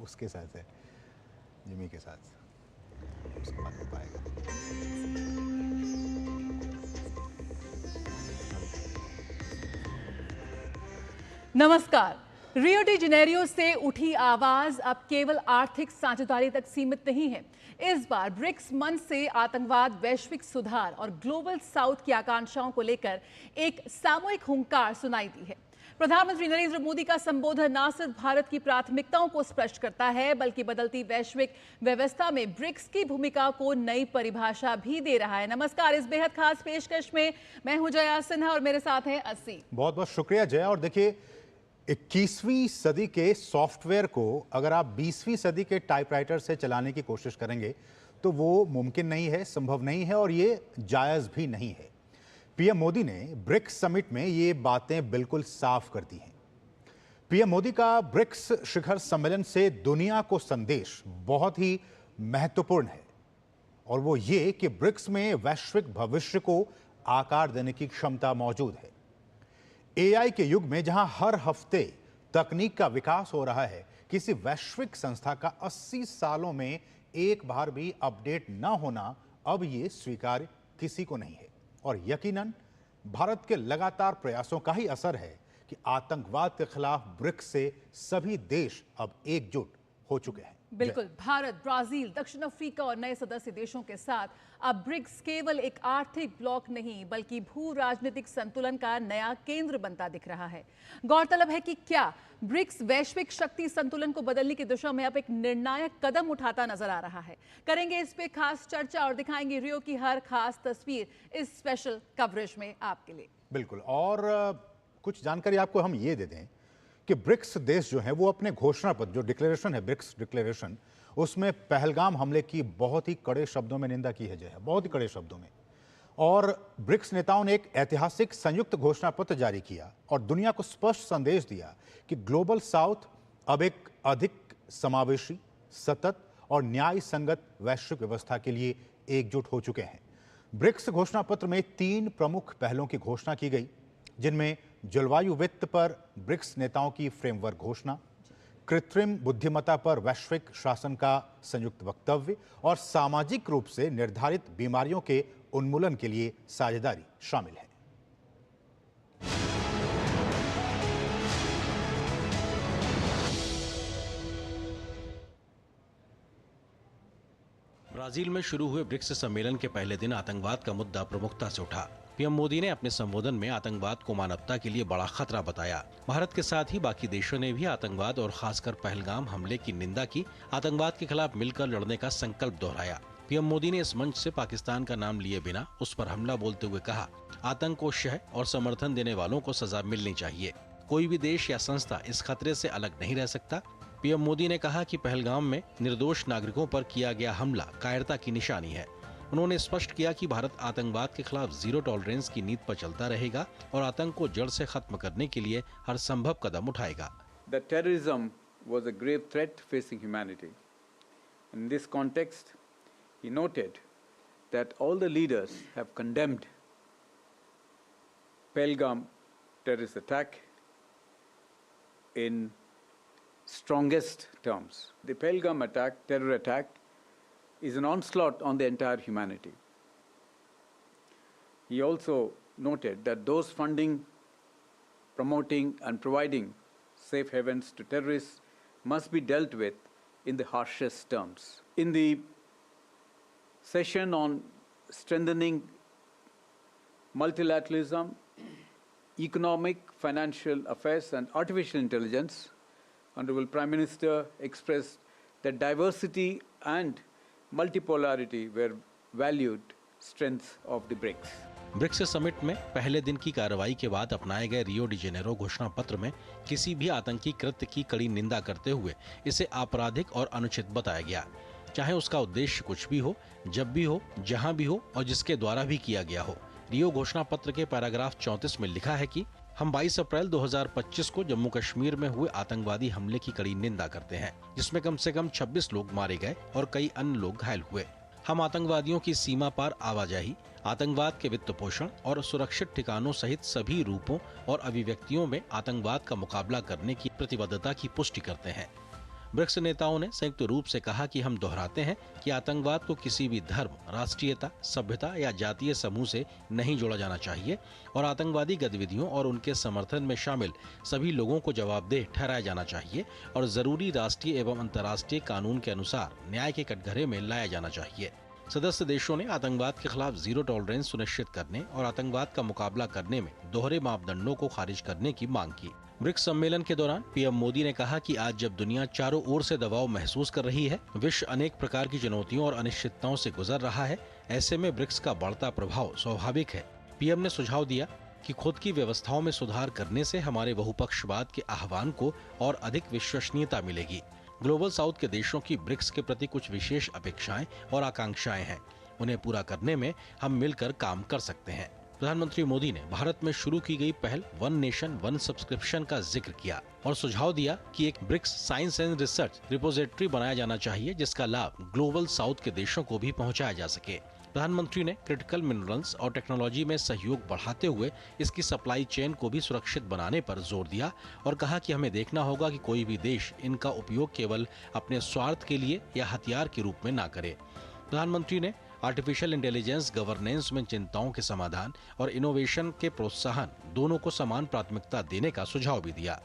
उसके साथ है, जिमी के साथ, उसके बाद हो पाएगा। नमस्कार। रियो डी जेनेरियो से उठी आवाज अब केवल आर्थिक साझेदारी तक सीमित नहीं है। इस बार ब्रिक्स मंच से आतंकवाद, वैश्विक सुधार और ग्लोबल साउथ की आकांक्षाओं को लेकर एक सामूहिक हुंकार सुनाई दी है। प्रधानमंत्री नरेंद्र मोदी का संबोधन न सिर्फ भारत की प्राथमिकताओं को स्पष्ट करता है, बल्कि बदलती वैश्विक व्यवस्था में ब्रिक्स की भूमिका को नई परिभाषा भी दे रहा है। नमस्कार, इस बेहद खास पेशकश में मैं हूं जया सिन्हा और मेरे साथ हैं अस्सी। बहुत बहुत शुक्रिया जया। और देखिए, 21वीं सदी के सॉफ्टवेयर को अगर आप 20वीं सदी के टाइपराइटर से चलाने की कोशिश करेंगे तो वो मुमकिन नहीं है, संभव नहीं है और ये जायज भी नहीं है। पीएम मोदी ने ब्रिक्स समिट में ये बातें बिल्कुल साफ कर दी हैं। पीएम मोदी का ब्रिक्स शिखर सम्मेलन से दुनिया को संदेश बहुत ही महत्वपूर्ण है और वो ये कि ब्रिक्स में वैश्विक भविष्य को आकार देने की क्षमता मौजूद है। एआई के युग में जहां हर हफ्ते तकनीक का विकास हो रहा है, किसी वैश्विक संस्था का 80 सालों में एक बार भी अपडेट न होना अब ये स्वीकार्य किसी को नहीं है। और यकीनन भारत के लगातार प्रयासों का ही असर है कि आतंकवाद के खिलाफ ब्रिक्स से सभी देश अब एकजुट हो चुके हैं। बिल्कुल, भारत, ब्राजील, दक्षिण अफ्रीका और नए सदस्य देशों के साथ अब ब्रिक्स केवल एक आर्थिक ब्लॉक नहीं बल्कि भू राजनीतिक संतुलन का नया केंद्र बनता दिख रहा है। गौरतलब है कि क्या ब्रिक्स वैश्विक शक्ति संतुलन को बदलने की दिशा में अब एक निर्णायक कदम उठाता नजर आ रहा है। करेंगे इस पे खास चर्चा और दिखाएंगे रियो की हर खास तस्वीर इस स्पेशल कवरेज में आपके लिए। बिल्कुल, और कुछ जानकारी आपको हम ये दे दें कि ब्रिक्स देश जो है वो अपने घोषणा पत्र, जो डिक्लेरेशन है ब्रिक्स डिक्लेरेशन, उसमें पहलगाम हमले की बहुत ही कड़े शब्दों में निंदा की है जय, बहुत ही कड़े शब्दों में। और ब्रिक्स नेताओं ने एक ऐतिहासिक संयुक्त घोषणा पत्र जारी किया और दुनिया को स्पष्ट संदेश दिया कि ग्लोबल साउथ अब एक अधिक समावेशी, सतत और न्याय संगत वैश्विक व्यवस्था के लिए एकजुट हो चुके हैं। ब्रिक्स घोषणा पत्र में 3 प्रमुख पहलों की घोषणा की गई, जिनमें जलवायु वित्त पर ब्रिक्स नेताओं की फ्रेमवर्क घोषणा, कृत्रिम बुद्धिमत्ता पर वैश्विक शासन का संयुक्त वक्तव्य और सामाजिक रूप से निर्धारित बीमारियों के उन्मूलन के लिए साझेदारी शामिल है। ब्राजील में शुरू हुए ब्रिक्स सम्मेलन के पहले दिन आतंकवाद का मुद्दा प्रमुखता से उठा। पीएम मोदी ने अपने संबोधन में आतंकवाद को मानवता के लिए बड़ा खतरा बताया। भारत के साथ ही बाकी देशों ने भी आतंकवाद और खासकर पहलगाम हमले की निंदा की, आतंकवाद के खिलाफ मिलकर लड़ने का संकल्प दोहराया। पीएम मोदी ने इस मंच से पाकिस्तान का नाम लिए बिना उस पर हमला बोलते हुए कहा, आतंक को शह और समर्थन देने वालों को सजा मिलनी चाहिए। कोई भी देश या संस्था इस खतरे से अलग नहीं रह सकता। पीएम मोदी ने कहा कि पहलगाम में निर्दोष नागरिकों पर किया गया हमला कायरता की निशानी है। उन्होंने स्पष्ट किया कि भारत आतंकवाद के खिलाफ जीरो टॉलरेंस की नीति पर चलता रहेगा और आतंक को जड़ से खत्म करने के लिए हर संभव कदम उठाएगा। The terrorism was a grave threat facing humanity. In this context, he noted that all the leaders have condemned Pahalgam terrorist attack in strongest terms. The Pahalgam attack, terror attack, is an onslaught on the entire humanity. He also noted that those funding, promoting and providing safe havens to terrorists must be dealt with in the harshest terms. In the session on strengthening multilateralism, economic, financial affairs and artificial intelligence, Honorable Prime Minister expressed that diversity and multipolarity were valued strengths of the BRICS. BRICS summit में पहले दिन की कार्रवाई के बाद अपनाए गए Rio de Janeiro घोषणा पत्र में किसी भी आतंकी कृत्य की कड़ी निंदा करते हुए इसे आपराधिक और अनुचित बताया गया, चाहे उसका उद्देश्य कुछ भी हो, जब भी हो, जहां भी हो और जिसके द्वारा भी किया गया हो। रियो घोषणा पत्र के पैराग्राफ 34 में लिखा है कि हम 22 अप्रैल 2025 को जम्मू कश्मीर में हुए आतंकवादी हमले की कड़ी निंदा करते हैं, जिसमें कम से कम 26 लोग मारे गए और कई अन्य लोग घायल हुए। हम आतंकवादियों की सीमा पार आवाजाही, आतंकवाद के वित्त पोषण और सुरक्षित ठिकानों सहित सभी रूपों और अभिव्यक्तियों में आतंकवाद का मुकाबला करने की प्रतिबद्धता की पुष्टि करते हैं। ब्रिक्स नेताओं ने संयुक्त रूप से कहा कि हम दोहराते हैं कि आतंकवाद को किसी भी धर्म, राष्ट्रीयता, सभ्यता या जातीय समूह से नहीं जोड़ा जाना चाहिए और आतंकवादी गतिविधियों और उनके समर्थन में शामिल सभी लोगों को जवाबदेह ठहराया जाना चाहिए और जरूरी राष्ट्रीय एवं अंतर्राष्ट्रीय कानून के अनुसार न्याय के कटघरे में लाया जाना चाहिए। सदस्य देशों ने आतंकवाद के खिलाफ जीरो टॉलरेंस सुनिश्चित करने और आतंकवाद का मुकाबला करने में दोहरे मापदंडों को खारिज करने की मांग की। ब्रिक्स सम्मेलन के दौरान पीएम मोदी ने कहा कि आज जब दुनिया चारों ओर से दबाव महसूस कर रही है, विश्व अनेक प्रकार की चुनौतियों और अनिश्चितताओं से गुजर रहा है, ऐसे में ब्रिक्स का बढ़ता प्रभाव स्वाभाविक है। पीएम ने सुझाव दिया कि खुद की व्यवस्थाओं में सुधार करने से हमारे बहुपक्षवाद के आह्वान को और अधिक विश्वसनीयता मिलेगी। ग्लोबल साउथ के देशों की ब्रिक्स के प्रति कुछ विशेष अपेक्षाएं और आकांक्षाएं हैं। उन्हें पूरा करने में हम मिलकर काम कर सकते हैं। प्रधानमंत्री मोदी ने भारत में शुरू की गई पहल वन नेशन वन सब्सक्रिप्शन का जिक्र किया और सुझाव दिया कि एक BRICS science and research repository बनाया जाना चाहिए जिसका लाभ ग्लोबल साउथ के देशों को भी पहुंचाया जा सके। प्रधानमंत्री ने क्रिटिकल मिनरल्स और टेक्नोलॉजी में सहयोग बढ़ाते हुए इसकी सप्लाई चेन को भी सुरक्षित बनाने पर जोर दिया और कहा कि हमें देखना होगा कि कोई भी देश इनका उपयोग केवल अपने स्वार्थ के लिए या हथियार के रूप में ना करे। प्रधानमंत्री ने आर्टिफिशियल इंटेलिजेंस गवर्नेंस में चिंताओं के समाधान और इनोवेशन के प्रोत्साहन दोनों को समान प्राथमिकता देने का सुझाव भी दिया।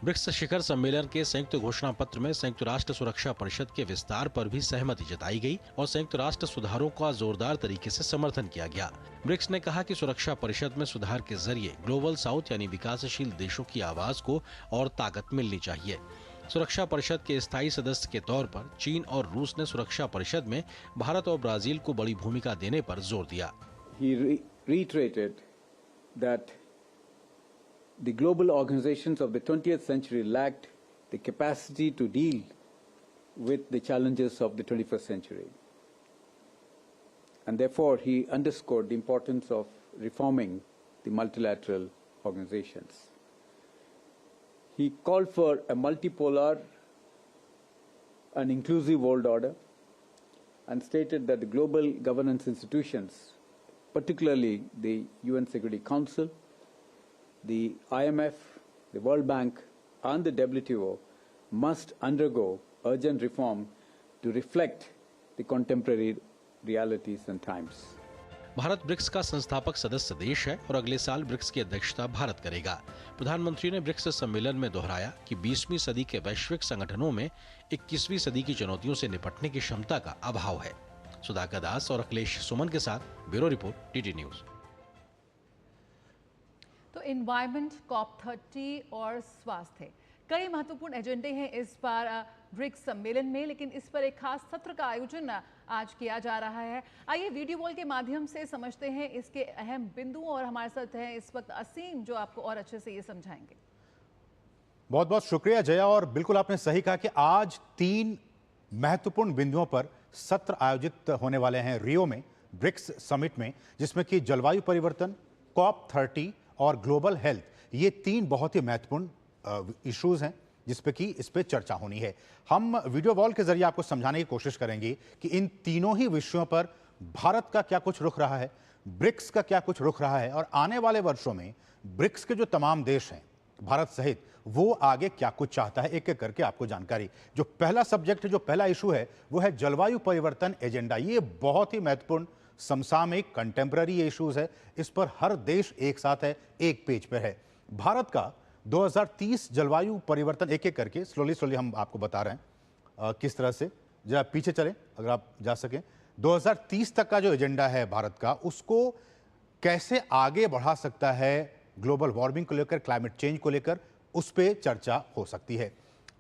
ब्रिक्स शिखर सम्मेलन के संयुक्त घोषणा पत्र में संयुक्त राष्ट्र सुरक्षा परिषद के विस्तार पर भी सहमति जताई गई और संयुक्त राष्ट्र सुधारों का जोरदार तरीके से समर्थन किया गया। ब्रिक्स ने कहा कि सुरक्षा परिषद में सुधार के जरिए ग्लोबल साउथ यानी विकासशील देशों की आवाज को और ताकत मिलनी चाहिए। सुरक्षा परिषद के स्थायी सदस्य के तौर पर चीन और रूस ने सुरक्षा परिषद में भारत और ब्राजील को बड़ी भूमिका देने पर जोर दिया। He reiterated that the global organizations of the 20th century lacked the capacity to deal with the challenges of the 21st century. And therefore, he underscored the importance of reforming the multilateral organizations. He called for a multipolar and inclusive world order and stated that the global governance institutions, particularly the UN Security Council, the IMF, the World Bank and the WTO must undergo urgent reform to reflect the contemporary realities and times. Bharat BRICS का संस्थापक सदस्य देश है और अगले साल BRICS की अध्यक्षता भारत करेगा। प्रधानमंत्री ने ब्रिक्स सम्मेलन में दोहराया कि 20वीं सदी के वैश्विक संगठनों में 21वीं सदी की चुनौतियों से निपटने की क्षमता का अभाव है। सुधाकर दास और अखिलेश सुमन के साथ ब्यूरो रिपोर्ट, टीटी न्यूज। तो एनवायरमेंट, COP30 और स्वास्थ्य, कई महत्वपूर्ण एजेंडे हैं इस बार ब्रिक्स सम्मेलन में, लेकिन इस पर एक खास सत्र का आयोजन आज किया जा रहा है। आइए वीडियो वॉल के माध्यम से समझते हैं इसके अहम बिंदु और हमारे साथ हैं इस वक्त असीम जो आपको और अच्छे से ये समझाएंगे। बहुत बहुत शुक्रिया जया, और बिल्कुल आपने सही कहा कि आज 3 महत्वपूर्ण बिंदुओं पर सत्र आयोजित होने वाले हैं रियो में ब्रिक्स समिट में, जिसमें कि जलवायु परिवर्तन, COP30 और ग्लोबल हेल्थ, ये 3 बहुत ही महत्वपूर्ण इश्यूज हैं जिस पे कि इस पे चर्चा होनी है। हम वीडियो वॉल के जरिए आपको समझाने की कोशिश करेंगे कि इन तीनों ही विषयों पर भारत का क्या कुछ रुख रहा है, ब्रिक्स का क्या कुछ रुख रहा है, और आने वाले वर्षों में ब्रिक्स के जो तमाम देश हैं भारत सहित, वो आगे क्या कुछ चाहता है, एक एक करके आपको जानकारी। जो पहला सब्जेक्ट, जो पहला इशू है, वो है जलवायु परिवर्तन एजेंडा। ये बहुत ही महत्वपूर्ण समसामयिक कंटेम्पररी इश्यूज है, इस पर हर देश एक साथ है, एक पेज पर है। भारत का 2030 जलवायु परिवर्तन, एक एक करके स्लोली हम आपको बता रहे हैं किस तरह से। जरा पीछे चलें अगर आप जा सकें। 2030 तक का जो एजेंडा है भारत का, उसको कैसे आगे बढ़ा सकता है ग्लोबल वार्मिंग को लेकर, क्लाइमेट चेंज को लेकर, उस पर चर्चा हो सकती है।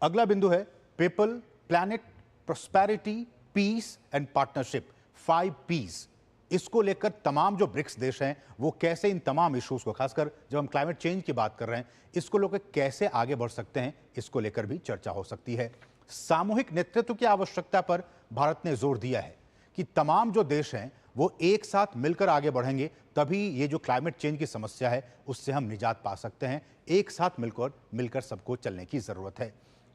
अगला बिंदु है people, planet, prosperity, peace and partnership, 5 P's। इसको लेकर तमाम जो ब्रिक्स देश हैं वो कैसे इन तमाम इश्यूज को, खासकर जब हम क्लाइमेट चेंज की बात कर रहे हैं, इसको लेकर कैसे आगे बढ़ सकते हैं, इसको लेकर भी चर्चा हो सकती है। सामूहिक नेतृत्व की आवश्यकता पर भारत ने जोर दिया है कि तमाम जो देश हैं वो एक साथ मिलकर आगे बढ़ेंगे, तभी ये जो क्लाइमेट चेंज की समस्या है उससे हम निजात पा सकते हैं। एक साथ मिलकर सबको चलने की जरूरत है।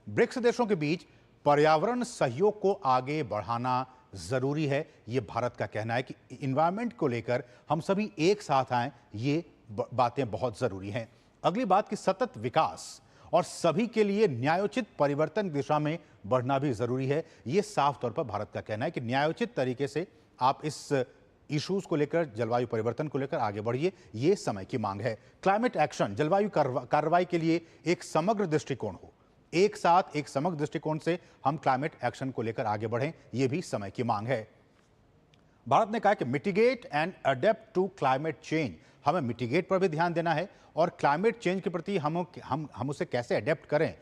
ब्रिक्स देशों के बीच पर्यावरण सहयोग को आगे बढ़ाना जरूरी है, ये भारत का कहना है कि इन्वायरमेंट को लेकर हम सभी एक साथ आएं, ये बातें बहुत जरूरी हैं। अगली बात कि सतत विकास और सभी के लिए न्यायोचित परिवर्तन की दिशा में बढ़ना भी जरूरी है। ये साफ तौर पर भारत का कहना है कि न्यायोचित तरीके से आप इस इश्यूज को लेकर, जलवायु परिवर्तन को लेकर आगे बढ़िए, ये समय की मांग है। क्लाइमेट एक्शन, जलवायु कार्रवाई के लिए एक समग्र दृष्टिकोण हो, एक साथ एक समग्र दृष्टिकोण से हम क्लाइमेट एक्शन को लेकर आगे बढ़ें, यह भी समय की मांग है। भारत ने कहा कि mitigate and adapt to climate change, हमें मिटिगेट पर भी ध्यान देना है और क्लाइमेट चेंज के प्रति हम उसे कैसे अडेप्ट करें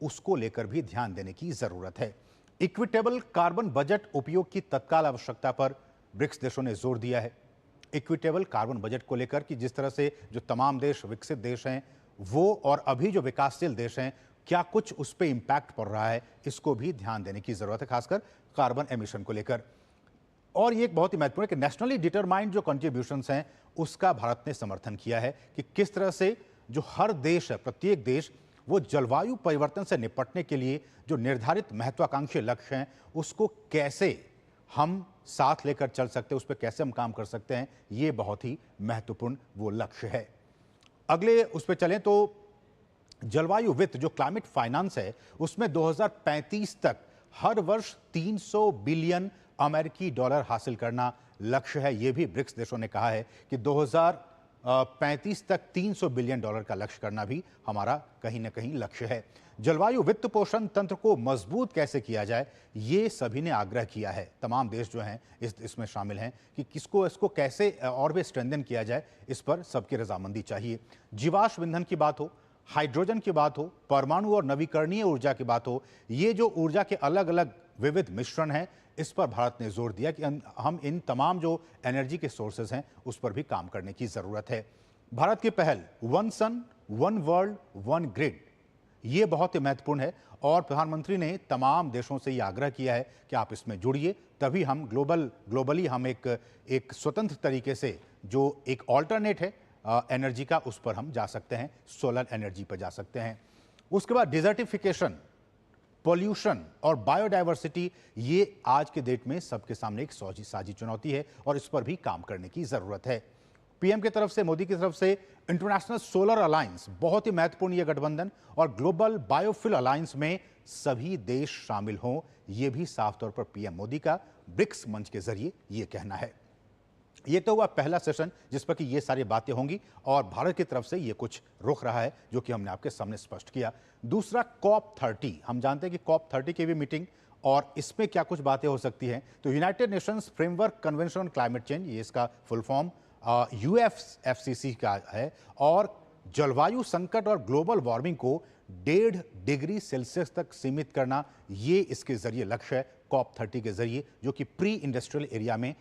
उसको लेकर भी ध्यान देने की जरूरत है। इक्विटेबल कार्बन बजट उपयोग की तत्काल आवश्यकता पर ब्रिक्स देशों ने जोर दिया है। इक्विटेबल कार्बन बजट को लेकर कि जिस तरह से जो तमाम देश, विकसित देश हैं वो और अभी जो विकासशील देश हैं, क्या कुछ उस पर इंपैक्ट पड़ रहा है, इसको भी ध्यान देने की जरूरत है, खासकर कार्बन एमिशन को लेकर। और ये एक बहुत ही महत्वपूर्ण है कि नेशनली डिटरमाइंड जो कंट्रीब्यूशंस हैं उसका भारत ने समर्थन किया है कि किस तरह से जो हर देश है, प्रत्येक देश, वो जलवायु परिवर्तन से निपटने के लिए जो निर्धारित महत्वाकांक्षी लक्ष्य हैं उसको कैसे हम साथ लेकर चल सकते हैं, उस पर कैसे हम काम कर सकते हैं, ये बहुत ही महत्वपूर्ण वो लक्ष्य है। अगले उस पर चलें तो जलवायु वित्त, जो क्लाइमेट फाइनेंस है, उसमें 2035 तक हर वर्ष 300 बिलियन अमेरिकी डॉलर हासिल करना लक्ष्य है। यह भी ब्रिक्स देशों ने कहा है कि 2035 तक 300 बिलियन डॉलर का लक्ष्य करना भी हमारा कहीं ना कहीं लक्ष्य है। जलवायु वित्त पोषण तंत्र को मजबूत कैसे किया जाए, ये सभी ने आग्रह किया है। तमाम देश जो हैं इसमें शामिल हैं कि इसको कैसे और भी स्ट्रेंथन किया जाए, इस पर सबकी रजामंदी चाहिए। जीवाश्म ईंधन की बात हो, हाइड्रोजन की बात हो, परमाणु और नवीकरणीय ऊर्जा की बात हो, ये जो ऊर्जा के अलग अलग विविध मिश्रण हैं, इस पर भारत ने जोर दिया कि हम इन तमाम जो एनर्जी के सोर्सेज हैं उस पर भी काम करने की जरूरत है। भारत की पहल one sun one world one grid, ये बहुत ही महत्वपूर्ण है और प्रधानमंत्री ने तमाम देशों से ये आग्रह किया है कि आप इसमें जुड़िए, तभी हम ग्लोबली हम एक स्वतंत्र तरीके से जो एक ऑल्टरनेट है एनर्जी का, उस पर हम जा सकते हैं, सोलर एनर्जी पर जा सकते हैं। उसके बाद डिजर्टिफिकेशन, पॉल्यूशन और बायोडायवर्सिटी, ये आज के डेट में सबके सामने एक साझी चुनौती है और इस पर भी काम करने की जरूरत है। पीएम की तरफ से, मोदी की तरफ से इंटरनेशनल सोलर अलायंस, बहुत ही महत्वपूर्ण ये गठबंधन, और ग्लोबल बायोफिल अलायंस में सभी देश शामिल हों, ये भी साफ तौर पर पीएम मोदी का ब्रिक्स मंच के जरिए ये कहना है। ये तो हुआ पहला सेशन जिस पर कि ये सारी बातें होंगी और भारत की तरफ से ये कुछ रुख रहा है जो कि हमने आपके सामने स्पष्ट किया। दूसरा COP30, हम जानते हैं कि COP30 की भी मीटिंग और इसमें क्या कुछ बातें हो सकती हैं। तो United Nations framework convention on climate change, ये इसका फुल फॉर्म UFCCC का है, और जलवायु संकट और ग्लोबल वार्मिंग को 1.5 डिग्री सेल्सियस तक सीमित करना, ये इसके जरिए लक्ष्य है COP30 के जरिए, जो कि प्री इंडस्ट्रियल एरिया में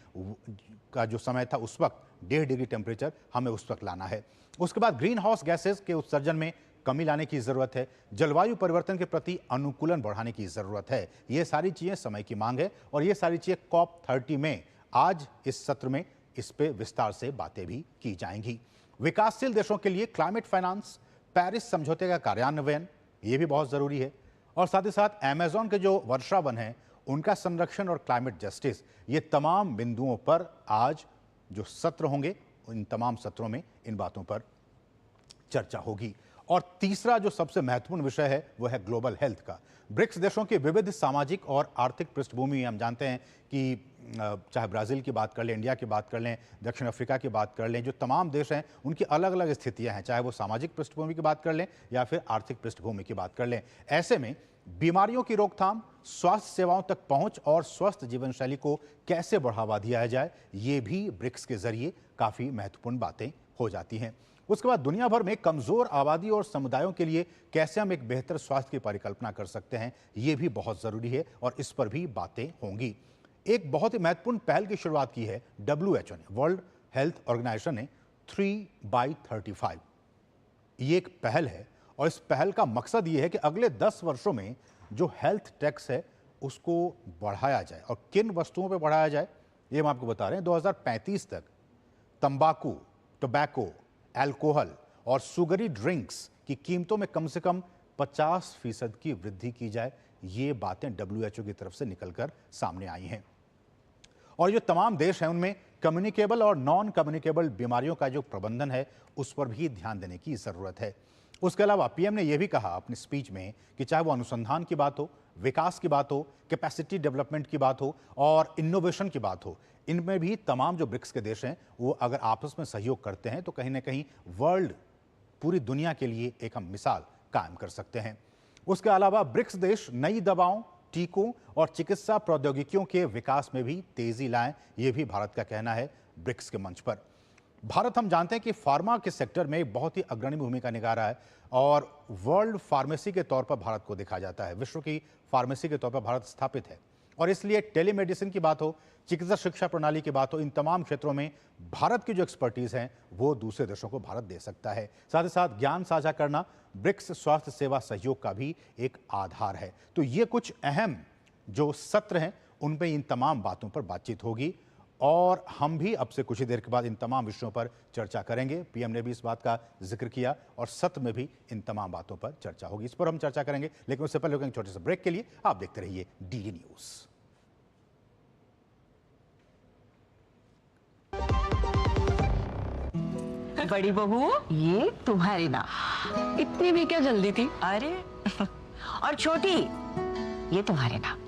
का जो समय था उस वक्त 1.5 डिग्री टेम्परेचर हमें उस वक्त लाना है। उसके बाद ग्रीन हाउस गैसेस के उत्सर्जन में कमी लाने की जरूरत है, जलवायु परिवर्तन के प्रति अनुकूलन बढ़ाने की जरूरत है। ये सारी चीजें समय की मांग है और ये सारी चीजें COP30 में आज इस सत्र में इस पे विस्तार से बातें भी की जाएंगी। विकासशील देशों के लिए क्लाइमेट फाइनेंस, पेरिस समझौते का कार्यान्वयन, ये भी बहुत जरूरी है, और साथ ही साथ अमेज़न के जो वर्षा वन है उनका संरक्षण और क्लाइमेट जस्टिस, ये तमाम बिंदुओं पर आज जो सत्र होंगे इन तमाम सत्रों में इन बातों पर चर्चा होगी। और तीसरा जो सबसे महत्वपूर्ण विषय है वो है ग्लोबल हेल्थ का। ब्रिक्स देशों के विविध सामाजिक और आर्थिक पृष्ठभूमि, हम जानते हैं कि चाहे ब्राजील की बात कर लें, इंडिया की बात कर लें, दक्षिण अफ्रीका की बात कर लें, जो तमाम देश हैं उनकी अलग अलग स्थितियां हैं, चाहे वो सामाजिक पृष्ठभूमि की बात कर लें या फिर आर्थिक पृष्ठभूमि की बात कर लें। ऐसे में बीमारियों की रोकथाम, स्वास्थ्य सेवाओं तक पहुंच और स्वस्थ जीवन शैली को कैसे बढ़ावा दिया जाए, ये भी ब्रिक्स के जरिए काफी महत्वपूर्ण बातें हो जाती हैं। उसके बाद दुनिया भर में कमजोर आबादी और समुदायों के लिए कैसे हम एक बेहतर स्वास्थ्य की परिकल्पना कर सकते हैं, ये भी बहुत जरूरी है और इस पर भी बातें होंगी। एक बहुत ही महत्वपूर्ण पहल की शुरुआत की है WHO ने, वर्ल्ड हेल्थ ऑर्गेनाइजेशन ने 3x35। ये एक पहल है और इस पहल का मकसद ये है कि अगले 10 वर्षों में जो हेल्थ टैक्स है उसको बढ़ाया जाए, और किन वस्तुओं पर बढ़ाया जाए ये हम आपको बता रहे हैं। 2035 तक तंबाकू, टोबैको, अल्कोहल और सुगरी ड्रिंक्स की कीमतों में कम से कम 50% की वृद्धि की जाए। ये बातें WHO की तरफ से निकलकर सामने आई हैं। और जो तमाम देश हैं उनमें कम्युनिकेबल और नॉन कम्युनिकेबल बीमारियों का जो प्रबंधन है उस पर भी ध्यान देने की जरूरत है। उसके अलावा पीएम ने यह भी कहा अपनी स्पीच में कि चाहे वो अनुसंधान की बात हो, विकास की बात हो, कैपेसिटी डेवलपमेंट की बात हो और इनोवेशन की बात हो, इनमें भी तमाम जो ब्रिक्स के देश हैं वो अगर आपस में सहयोग करते हैं तो कहीं ना कहीं वर्ल्ड, पूरी दुनिया के लिए एक हम मिसाल कायम कर सकते हैं। उसके अलावा ब्रिक्स देश नई दवाओं, टीकों और चिकित्सा प्रौद्योगिकियों के विकास में भी तेजी लाएं, यह भी भारत का कहना है ब्रिक्स के मंच पर। भारत, हम जानते हैं कि फार्मा के सेक्टर में एक बहुत ही अग्रणी भूमिका निभा रहा है और वर्ल्ड फार्मेसी के तौर पर भारत को देखा जाता है, विश्व की फार्मेसी के तौर पर भारत स्थापित है और इसलिए टेलीमेडिसिन की बात हो, चिकित्सा शिक्षा प्रणाली की बात हो, इन तमाम क्षेत्रों में भारत की जो एक्सपर्टीज है वो दूसरे देशों को भारत दे सकता है। साथ ही साथ ज्ञान साझा करना ब्रिक्स स्वास्थ्य सेवा सहयोग का भी एक आधार है। तो ये कुछ अहम जो सत्र हैं उन पे इन तमाम बातों पर बातचीत होगी और हम भी अब से कुछ ही देर के बाद इन तमाम विषयों पर चर्चा करेंगे। पीएम ने भी इस बात का जिक्र किया और सत्र में भी इन तमाम बातों पर चर्चा होगी। इस पर हम चर्चा करेंगे, लेकिन उससे पहले एक छोटे से ब्रेक के लिए आप देखते रहिए डीडी न्यूज। बड़ी बहू, ये तुम्हारी नाम। इतनी भी क्या जल्दी थी? अरे और छोटी, ये तुम्हारे नाम।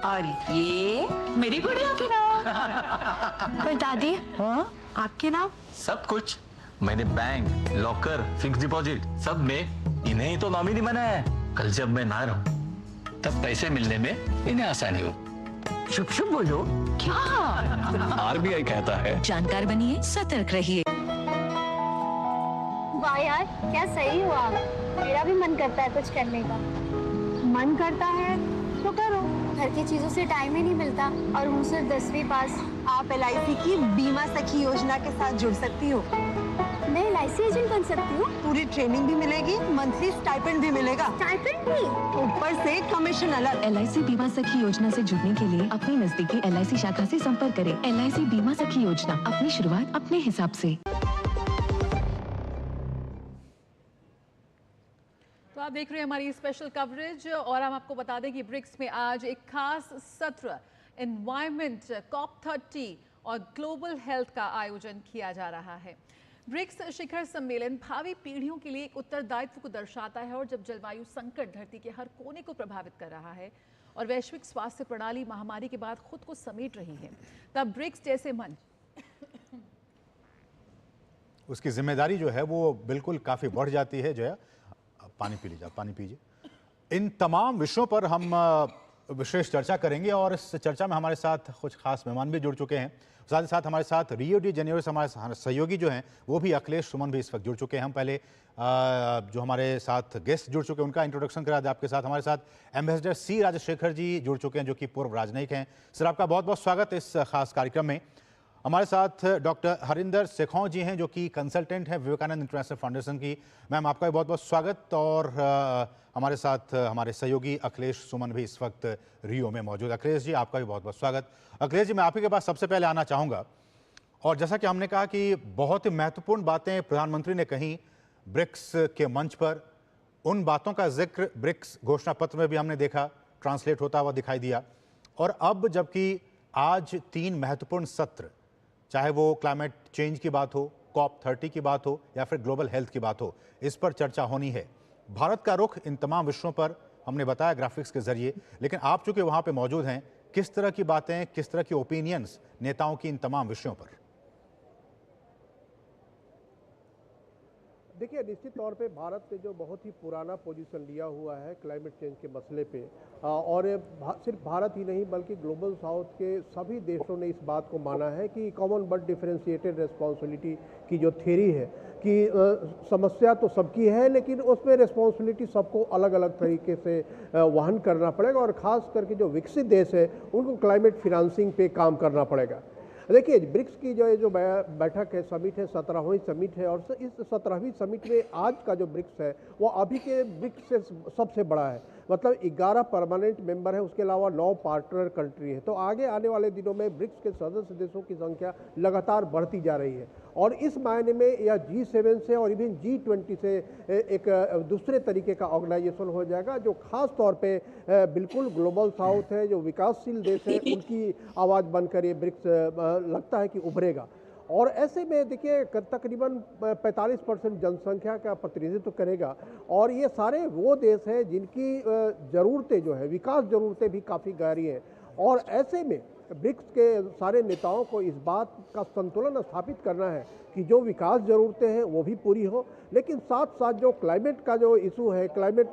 और ये मेरी गुड़िया के नाम। पर दादी, हाँ आपके नाम? सब कुछ मैंने बैंक, लॉकर, फिक्स डिपॉजिट सब में इन्हें ही तो नॉमिनी बनाया है। कल जब मैं ना रहूं तब पैसे मिलने में इन्हें आसानी हो। शुभ शुभ बोलो। क्या? आरबीआई कहता है जानकार बनिए, सतर्क रहिए। वाह यार, क्या सही हुआ। मेरा भी मन करता है कुछ करने का। मन करता है तो करो। घर की चीजों से टाइम ही नहीं मिलता और हूँ सिर्फ 10वीं पास। आप LIC की बीमा सखी योजना के साथ जुड़ सकती हो। मैं LIC एजेंट बन सकती हूँ? पूरी ट्रेनिंग भी मिलेगी, मंथली स्टाइपेंड भी मिलेगा। स्टाइपेंड भी? ऊपर से कमीशन अलग। LIC बीमा सखी योजना से जुड़ने के लिए अपनी नजदीकी LIC शाखा से संपर्क करें। LIC बीमा सखी योजना, अपनी शुरुआत अपने हिसाब से। तो आप देख रहे हैं हमारी स्पेशल कवरेज और हम आपको बता दें कि ब्रिक्स में आज एक खास सत्र एनवायरनमेंट COP30 और ग्लोबल हेल्थ का आयोजन किया जा रहा है। ब्रिक्स शिखर सम्मेलन भावी पीढ़ियों के लिए एक उत्तरदायित्व को दर्शाता है और जब जलवायु संकट धरती के हर कोने को प्रभावित कर रहा है और वैश्विक स्वास्थ्य प्रणाली महामारी के बाद खुद को समेट रही है, तब ब्रिक्स जैसे मंच उसकी जिम्मेदारी जो है वो बिल्कुल काफ़ी बढ़ जाती है। जो है, पानी पी लीजिए, पानी पीजिए। इन तमाम विषयों पर हम विशेष चर्चा करेंगे और इस चर्चा में हमारे साथ कुछ खास मेहमान भी जुड़ चुके हैं। साथ ही साथ हमारे साथ रियो डी जेनेरो से हमारे सहयोगी जो हैं वो भी अखिलेश सुमन भी इस वक्त जुड़ चुके हैं। हम पहले जो हमारे साथ गेस्ट जुड़ चुके हैं उनका इंट्रोडक्शन करा दें आपके साथ। हमारे साथ एम्बेसडर C राजशेखर जी जुड़ चुके हैं जो कि पूर्व राजनयिक हैं। सर, आपका बहुत बहुत स्वागत इस खास कार्यक्रम में। हमारे साथ डॉक्टर हरिंदर सेखौं जी हैं जो कि कंसल्टेंट हैं विवेकानंद इंटरनेशनल फाउंडेशन की। मैम, आपका भी बहुत बहुत स्वागत। और हमारे साथ हमारे सहयोगी अखिलेश सुमन भी इस वक्त रियो में मौजूद। अखिलेश जी, आपका भी बहुत बहुत स्वागत। अखिलेश जी, मैं आप ही के पास सबसे पहले आना चाहूँगा और जैसा कि हमने कहा कि बहुत ही महत्वपूर्ण बातें प्रधानमंत्री ने कही ब्रिक्स के मंच पर, उन बातों का जिक्र ब्रिक्स घोषणा पत्र में भी हमने देखा, ट्रांसलेट होता हुआ दिखाई दिया। और अब जबकि आज 3 महत्वपूर्ण सत्र, चाहे वो क्लाइमेट चेंज की बात हो, COP30 की बात हो या फिर ग्लोबल हेल्थ की बात हो, इस पर चर्चा होनी है। भारत का रुख इन तमाम विषयों पर हमने बताया ग्राफिक्स के जरिए, लेकिन आप चूंकि वहां पे मौजूद हैं, किस तरह की बातें, किस तरह की ओपिनियंस नेताओं की इन तमाम विषयों पर? देखिए, निश्चित तौर पे भारत ने जो बहुत ही पुराना पोजीशन लिया हुआ है क्लाइमेट चेंज के मसले पे, और सिर्फ भारत ही नहीं बल्कि ग्लोबल साउथ के सभी देशों ने इस बात को माना है कि कॉमन बट डिफरेंशिएटेड रिस्पॉन्सिबिलिटी की जो थ्योरी है कि समस्या तो सबकी है लेकिन उसमें रिस्पॉन्सिबिलिटी सबको अलग अलग तरीके से वहन करना पड़ेगा और ख़ास करके जो विकसित देश है उनको क्लाइमेट फिनेंसिंग पे काम करना पड़ेगा। देखिए, ब्रिक्स की जो बैठक है, समिट है, 17वीं समिट है और इस 17वीं समिट में आज का जो ब्रिक्स है वो अभी के ब्रिक्स से सबसे बड़ा है। मतलब 11 परमानेंट मेंबर है, उसके अलावा 9 पार्टनर कंट्री है। तो आगे आने वाले दिनों में ब्रिक्स के सदस्य देशों की संख्या लगातार बढ़ती जा रही है और इस मायने में यह G7 से और इवन G20 से एक दूसरे तरीके का ऑर्गेनाइजेशन हो जाएगा जो खास तौर पे बिल्कुल ग्लोबल साउथ है, जो विकासशील देश है, उनकी आवाज़ बनकर ये ब्रिक्स लगता है कि उभरेगा। और ऐसे में देखिए तकरीबन 45% जनसंख्या का प्रतिनिधित्व करेगा और ये सारे वो देश हैं जिनकी ज़रूरतें जो है, विकास ज़रूरतें भी काफ़ी गहरी हैं। और ऐसे में ब्रिक्स के सारे नेताओं को इस बात का संतुलन स्थापित करना है कि जो विकास ज़रूरतें हैं वो भी पूरी हो, लेकिन साथ साथ जो क्लाइमेट का जो इशू है, क्लाइमेट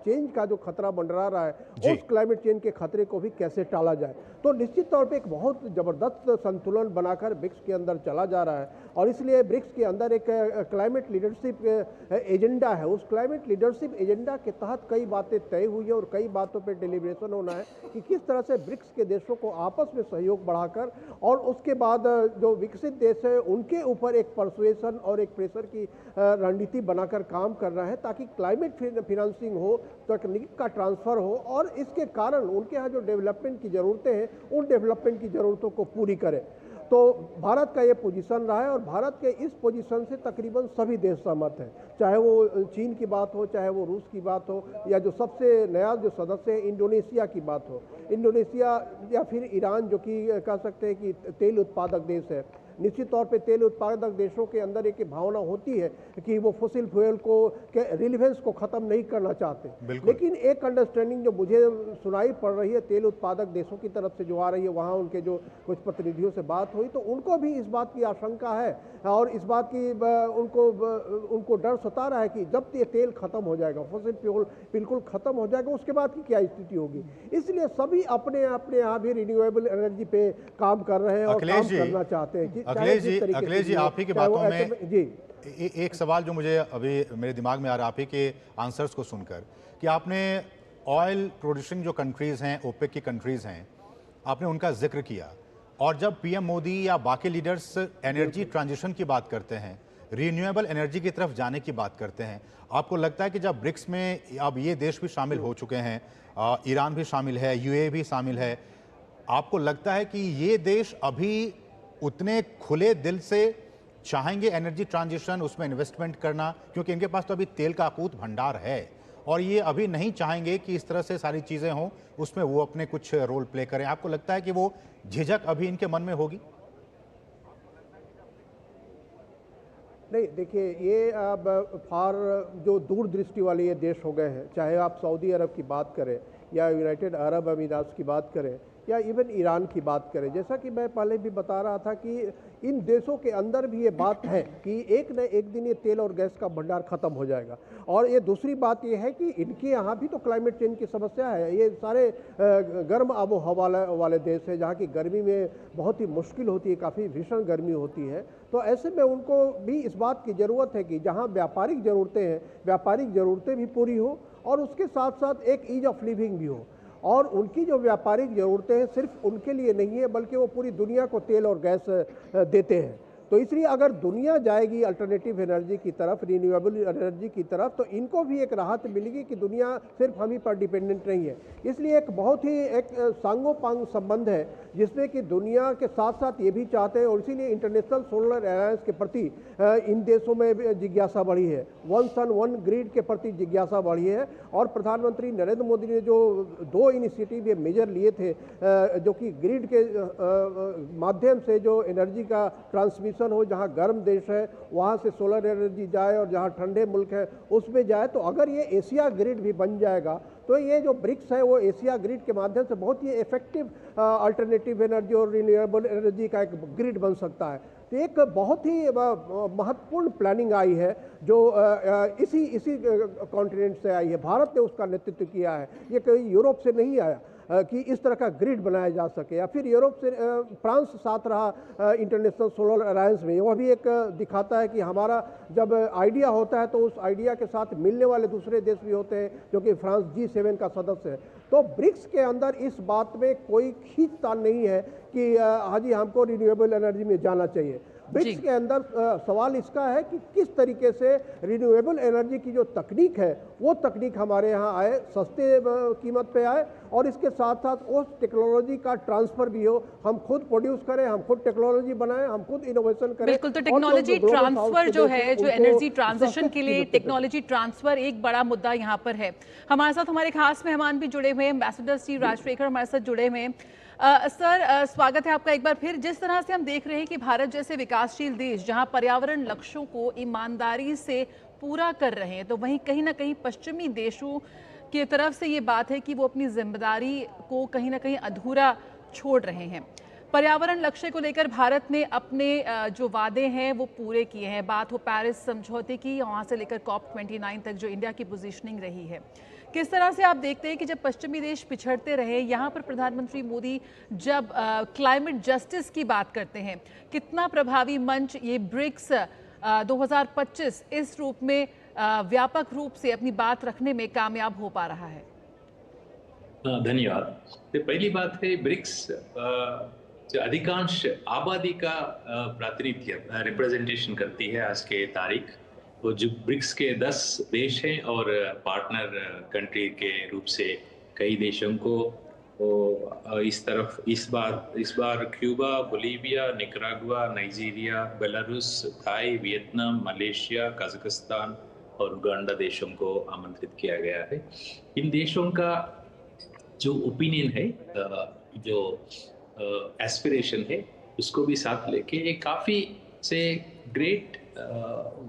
चेंज का जो खतरा मंडरा रहा है, उस क्लाइमेट चेंज के खतरे को भी कैसे टाला जाए। तो निश्चित तौर पे एक बहुत ज़बरदस्त संतुलन बनाकर ब्रिक्स के अंदर चला जा रहा है और इसलिए ब्रिक्स के अंदर एक क्लाइमेट लीडरशिप एजेंडा है। उस क्लाइमेट लीडरशिप एजेंडा के तहत कई बातें तय हुई है और कई बातों पर डिलीब्रेशन होना है कि किस तरह से ब्रिक्स के देशों को आपस में सहयोग बढ़ाकर और उसके बाद जो विकसित देश है उनके ऊपर एक परसुएशन और एक प्रेशर की रणनीति बनाकर काम करना है ताकि क्लाइमेट फिनेंसिंग हो, तकनीक का ट्रांसफर हो और इसके कारण उनके यहाँ जो डेवलपमेंट की ज़रूरतें हैं उन डेवलपमेंट की ज़रूरतों को पूरी करें। तो भारत का ये पोजीशन रहा है और भारत के इस पोजीशन से तकरीबन सभी देश सहमत हैं, चाहे वो चीन की बात हो, चाहे वो रूस की बात हो, या जो सबसे नया जो सदस्य है इंडोनेशिया की बात हो, इंडोनेशिया या फिर ईरान जो कि कह सकते हैं कि तेल उत्पादक देश है। निश्चित तौर पे तेल उत्पादक देशों के अंदर एक भावना होती है कि वो फॉसिल फ्यूल को के रिलेवेंस को ख़त्म नहीं करना चाहते, लेकिन एक अंडरस्टैंडिंग जो मुझे सुनाई पड़ रही है तेल उत्पादक देशों की तरफ से जो आ रही है, वहाँ उनके जो कुछ प्रतिनिधियों से बात हुई तो उनको भी इस बात की आशंका है और इस बात की उनको डर सता रहा है कि जब ये तेल खत्म हो जाएगा, फॉसिल फ्यूल बिल्कुल खत्म हो जाएगा, उसके बाद की क्या स्थिति होगी। इसलिए सभी अपने यहाँ भी रिन्यूएबल एनर्जी पे काम कर रहे हैं और काम करना चाहते हैं। अखिलेश जी, आप ही की बातों में जी एक सवाल जो मुझे अभी मेरे दिमाग में आ रहा है आप ही के आंसर्स को सुनकर कि आपने ऑयल प्रोड्यूसिंग जो कंट्रीज हैं, ओपेक की कंट्रीज हैं, आपने उनका जिक्र किया और जब पीएम मोदी या बाकी लीडर्स एनर्जी ट्रांजिशन की बात करते हैं, रिन्यूएबल एनर्जी की तरफ जाने की बात करते हैं, आपको लगता है कि जब ब्रिक्स में अब ये देश भी शामिल हो चुके हैं, ईरान भी शामिल है, यूएई भी शामिल है, आपको लगता है कि ये देश अभी उतने खुले दिल से चाहेंगे एनर्जी ट्रांजिशन, उसमें इन्वेस्टमेंट करना, क्योंकि इनके पास तो अभी तेल का अकूत भंडार है और ये अभी नहीं चाहेंगे कि इस तरह से सारी चीज़ें हों, उसमें वो अपने कुछ रोल प्ले करें। आपको लगता है कि वो झिझक अभी इनके मन में होगी? नहीं, देखिए ये अब फार जो दूरदृष्टि वाले ये देश हो गए हैं, चाहे आप सऊदी अरब की बात करें या यूनाइटेड अरब अमीरात की बात करें या इवन ईरान की बात करें। जैसा कि मैं पहले भी बता रहा था कि इन देशों के अंदर भी ये बात है कि एक न एक दिन ये तेल और गैस का भंडार ख़त्म हो जाएगा। और ये दूसरी बात ये है कि इनके यहाँ भी तो क्लाइमेट चेंज की समस्या है। ये सारे गर्म आबो हवा वाले देश है जहाँ की गर्मी में बहुत ही मुश्किल होती है, काफ़ी भीषण गर्मी होती है। तो ऐसे में उनको भी इस बात की ज़रूरत है कि जहाँ व्यापारिक ज़रूरतें हैं, व्यापारिक ज़रूरतें भी पूरी हो और उसके साथ साथ एक ईज ऑफ लिविंग भी हो। और उनकी जो व्यापारिक ज़रूरतें हैं सिर्फ उनके लिए नहीं है बल्कि वो पूरी दुनिया को तेल और गैस देते हैं। तो इसलिए अगर दुनिया जाएगी अल्टरनेटिव एनर्जी की तरफ, रिन्यूएबल एनर्जी की तरफ, तो इनको भी एक राहत मिलेगी कि दुनिया सिर्फ हम ही पर डिपेंडेंट नहीं है। इसलिए एक बहुत ही एक सांगोपांग संबंध है जिसमें कि दुनिया के साथ साथ ये भी चाहते हैं और इसीलिए इंटरनेशनल सोलर अलायंस के प्रति इन देशों में जिज्ञासा बढ़ी है, वन सन वन ग्रिड के प्रति जिज्ञासा बढ़ी है। और प्रधानमंत्री नरेंद्र मोदी ने जो 2 इनिशिएटिव ये मेजर लिए थे जो कि ग्रिड के माध्यम से जो एनर्जी का ट्रांसमिशन हो, जहां गर्म देश है वहां से सोलर एनर्जी जाए और जहां ठंडे मुल्क है उसमें जाए, तो अगर ये एशिया ग्रिड भी बन जाएगा तो ये जो ब्रिक्स है वो एशिया ग्रिड के माध्यम से बहुत ही इफेक्टिव अल्टरनेटिव एनर्जी और रिन्यूएबल एनर्जी का एक ग्रिड बन सकता है। तो एक बहुत ही महत्वपूर्ण प्लानिंग आई है जो इसी कॉन्टिनेंट से आई है। भारत ने उसका नेतृत्व किया है, ये कहीं यूरोप से नहीं आया कि इस तरह का ग्रिड बनाया जा सके, या फिर यूरोप से फ्रांस साथ रहा इंटरनेशनल सोलर अलायंस में। वह भी एक दिखाता है कि हमारा जब आइडिया होता है तो उस आइडिया के साथ मिलने वाले दूसरे देश भी होते हैं जो कि फ्रांस G7 का सदस्य है। तो ब्रिक्स के अंदर इस बात में कोई खींचतान नहीं है कि हाजी हमको रिन्यूएबल एनर्जी में जाना चाहिए। ब्रिक्स के अंदर सवाल इसका है कि किस तरीके से रिन्यूएबल एनर्जी की जो तकनीक है वो तकनीक हमारे यहाँ आए, सस्ते कीमत पे आए और इसके साथ साथ उस टेक्नोलॉजी का ट्रांसफर भी हो, हम खुद प्रोड्यूस करें, हम खुद टेक्नोलॉजी बनाएं, हम खुद इनोवेशन करें। बिल्कुल, तो टेक्नोलॉजी ट्रांसफर जो है, जो एनर्जी ट्रांजिशन के लिए टेक्नोलॉजी ट्रांसफर एक बड़ा मुद्दा यहाँ पर है। हमारे साथ हमारे खास मेहमान भी जुड़े हुए हैं, एम्बेसडर स्टीव राजशेखर हमारे साथ जुड़े हुए हैं। सर स्वागत है आपका एक बार फिर। जिस तरह से हम देख रहे हैं कि भारत जैसे विकासशील देश जहां पर्यावरण लक्ष्यों को ईमानदारी से पूरा कर रहे हैं, तो वहीं कहीं ना कहीं पश्चिमी देशों की तरफ से ये बात है कि वो अपनी जिम्मेदारी को कहीं ना कहीं अधूरा छोड़ रहे हैं। पर्यावरण लक्ष्य को लेकर भारत ने अपने जो वादे हैं वो पूरे किए हैं। बात हो पेरिस समझौते की, वहाँ से लेकर COP29 तक जो इंडिया की पोजीशनिंग रही है, किस तरह से आप देखते हैं कि जब पश्चिमी देश पिछड़ते रहे, यहाँ पर प्रधानमंत्री मोदी जब क्लाइमेट जस्टिस की बात करते हैं, कितना प्रभावी मंच ये ब्रिक्स 2025 इस रूप में व्यापक रूप से अपनी बात रखने में कामयाब हो पा रहा है? धन्यवाद। तो पहली बात है, ब्रिक्स जो अधिकांश आबादी का प्रातिनिध्य रिप्रेजेंटेशन करती है आज के तारीख। वो जो ब्रिक्स के 10 देश हैं और पार्टनर कंट्री के रूप से कई देशों को इस बार Cuba, Bolivia, Nicaragua, Nigeria, Belarus, Thai, Vietnam, Malaysia, Kazakhstan और उगांडा देशों को आमंत्रित किया गया है। इन देशों का जो ओपिनियन है, जो एस्पिरेशन है, उसको भी साथ लेके एक काफ़ी से great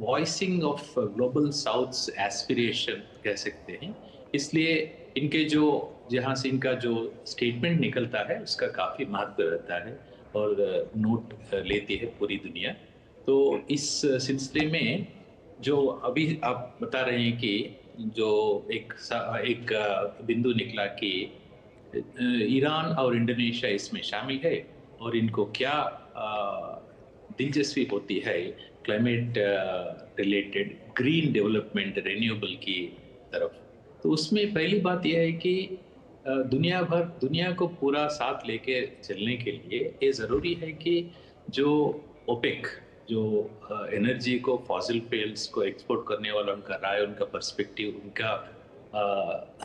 voicing of global south aspiration कह सकते हैं। इसलिए इनके जो जहाँ से इनका जो स्टेटमेंट निकलता है उसका काफ़ी महत्व रहता है और नोट लेती है पूरी दुनिया। तो इस सिलसिले में जो अभी आप बता रहे हैं कि जो एक बिंदु निकला कि ईरान और इंडोनेशिया इसमें शामिल है और इनको क्या दिलचस्पी होती है climate related green development, renewable की तरफ। तो उसमें पहली बात यह है कि दुनिया को पूरा साथ लेके चलने के लिए ये ज़रूरी है कि जो ओपेक, जो एनर्जी को, फॉसिल फ्यूल्स को एक्सपोर्ट करने वाला उनका राय, उनका पर्सपेक्टिव, उनका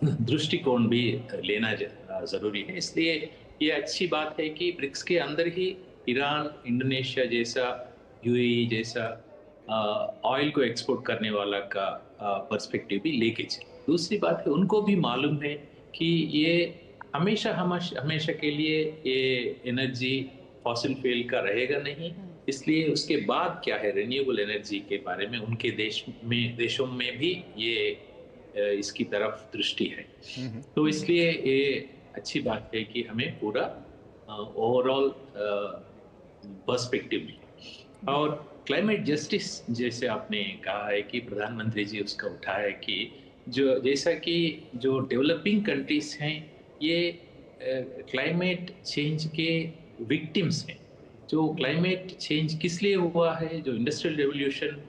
दृष्टिकोण भी लेना ज़रूरी है। इसलिए ये अच्छी बात है कि ब्रिक्स के अंदर ही ईरान, इंडोनेशिया जैसा, यूएई जैसा ऑयल को एक्सपोर्ट करने वाला का पर्सपेक्टिव भी लेके चले। दूसरी बात है, उनको भी मालूम है कि ये हमेशा के लिए ये एनर्जी फॉसिल फ्यूल का रहेगा नहीं। इसलिए उसके बाद क्या है, रिन्यूएबल एनर्जी के बारे में उनके देशों में भी ये इसकी तरफ दृष्टि है। तो इसलिए ये अच्छी बात है कि हमें पूरा ओवरऑल पर्सपेक्टिव मिले। और क्लाइमेट जस्टिस जैसे आपने कहा है कि प्रधानमंत्री जी उसका उठाया है कि जैसा कि जो डेवलपिंग कंट्रीज हैं ये क्लाइमेट चेंज के विक्टिम्स हैं। जो क्लाइमेट चेंज किस लिए हुआ है, जो इंडस्ट्रियल रेवोल्यूशन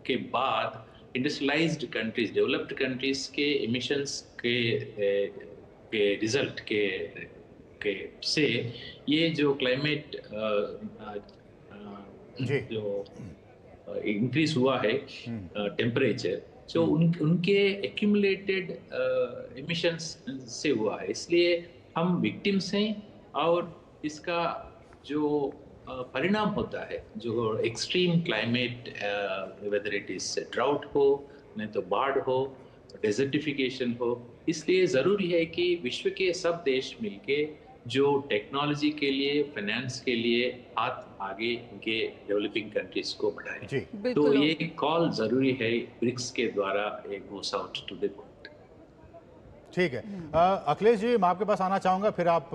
के बाद इंडस्ट्रियलाइज्ड कंट्रीज, डेवलप्ड कंट्रीज के एमिशंस के रिजल्ट के से ये जो क्लाइमेट जो इंक्रीज हुआ है टेम्परेचर, जो उनके एक्यूमुलेटेड एमिशंस से हुआ है। इसलिए हम विक्टिम्स हैं और इसका जो परिणाम होता है, जो extreme climate, whether it is drought हो, नहीं तो बाढ़ हो, डेजर्टिफिकेशन हो, इसलिए ज़रूरी है कि विश्व के सब देश मिलके जो टेक्नोलॉजी के लिए, फाइनेंस के लिए हाथ आगे इनके डेवलपिंग कंट्रीज को बढ़ाएं। तो ये कॉल ज़रूरी है ब्रिक्स के द्वारा एक goes out to the world. ठीक है, अखिलेश जी मैं आपके पास आना चाहूँगा, फिर आप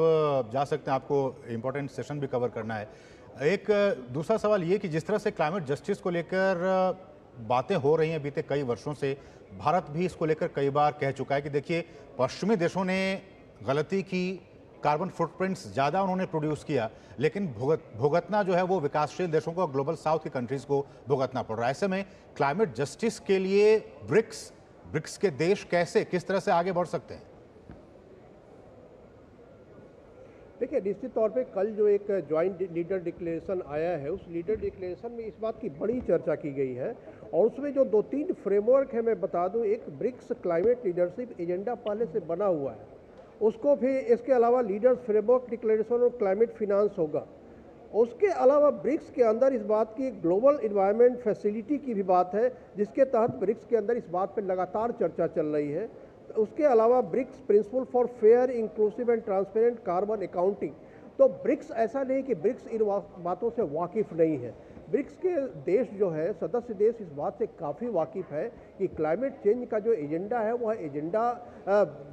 जा सकते हैं, आपको इम्पोर्टेंट सेशन भी कवर करना है। एक दूसरा सवाल ये कि जिस तरह से क्लाइमेट जस्टिस को लेकर बातें हो रही हैं बीते कई वर्षों से, भारत भी इसको लेकर कई बार कह चुका है कि देखिए पश्चिमी देशों ने गलती की, कार्बन फुटप्रिंट्स ज़्यादा उन्होंने प्रोड्यूस किया, लेकिन भुगतना जो है वो विकासशील देशों को, ग्लोबल साउथ की कंट्रीज़ को भुगतना पड़ रहा है। ऐसे में क्लाइमेट जस्टिस के लिए ब्रिक्स के देश किस तरह से आगे बढ़ सकते हैं? देखिए, निश्चित तौर पे कल जो एक ज्वाइंट लीडर डिक्लेरेशन आया है, उस लीडर डिक्लेरेशन में इस बात की बड़ी चर्चा की गई है और उसमें जो 2-3 फ्रेमवर्क है मैं बता दूं। एक ब्रिक्स क्लाइमेट लीडरशिप एजेंडा पहले से बना हुआ है, उसको भी इसके अलावा लीडर्स फ्रेमवर्क डिक्लेरेशन और क्लाइमेट फिनांस होगा। उसके अलावा ब्रिक्स के अंदर इस बात की ग्लोबल इन्वायरमेंट फैसिलिटी की भी बात है, जिसके तहत ब्रिक्स के अंदर इस बात पर लगातार चर्चा चल रही है उसके अलावा BRICS principle for fair, inclusive and transparent carbon accounting. तो ब्रिक्स ऐसा नहीं कि ब्रिक्स इन बातों से वाकिफ नहीं है। ब्रिक्स के देश जो है, सदस्य देश, इस बात से काफ़ी वाकिफ है कि क्लाइमेट चेंज का जो एजेंडा है वह एजेंडा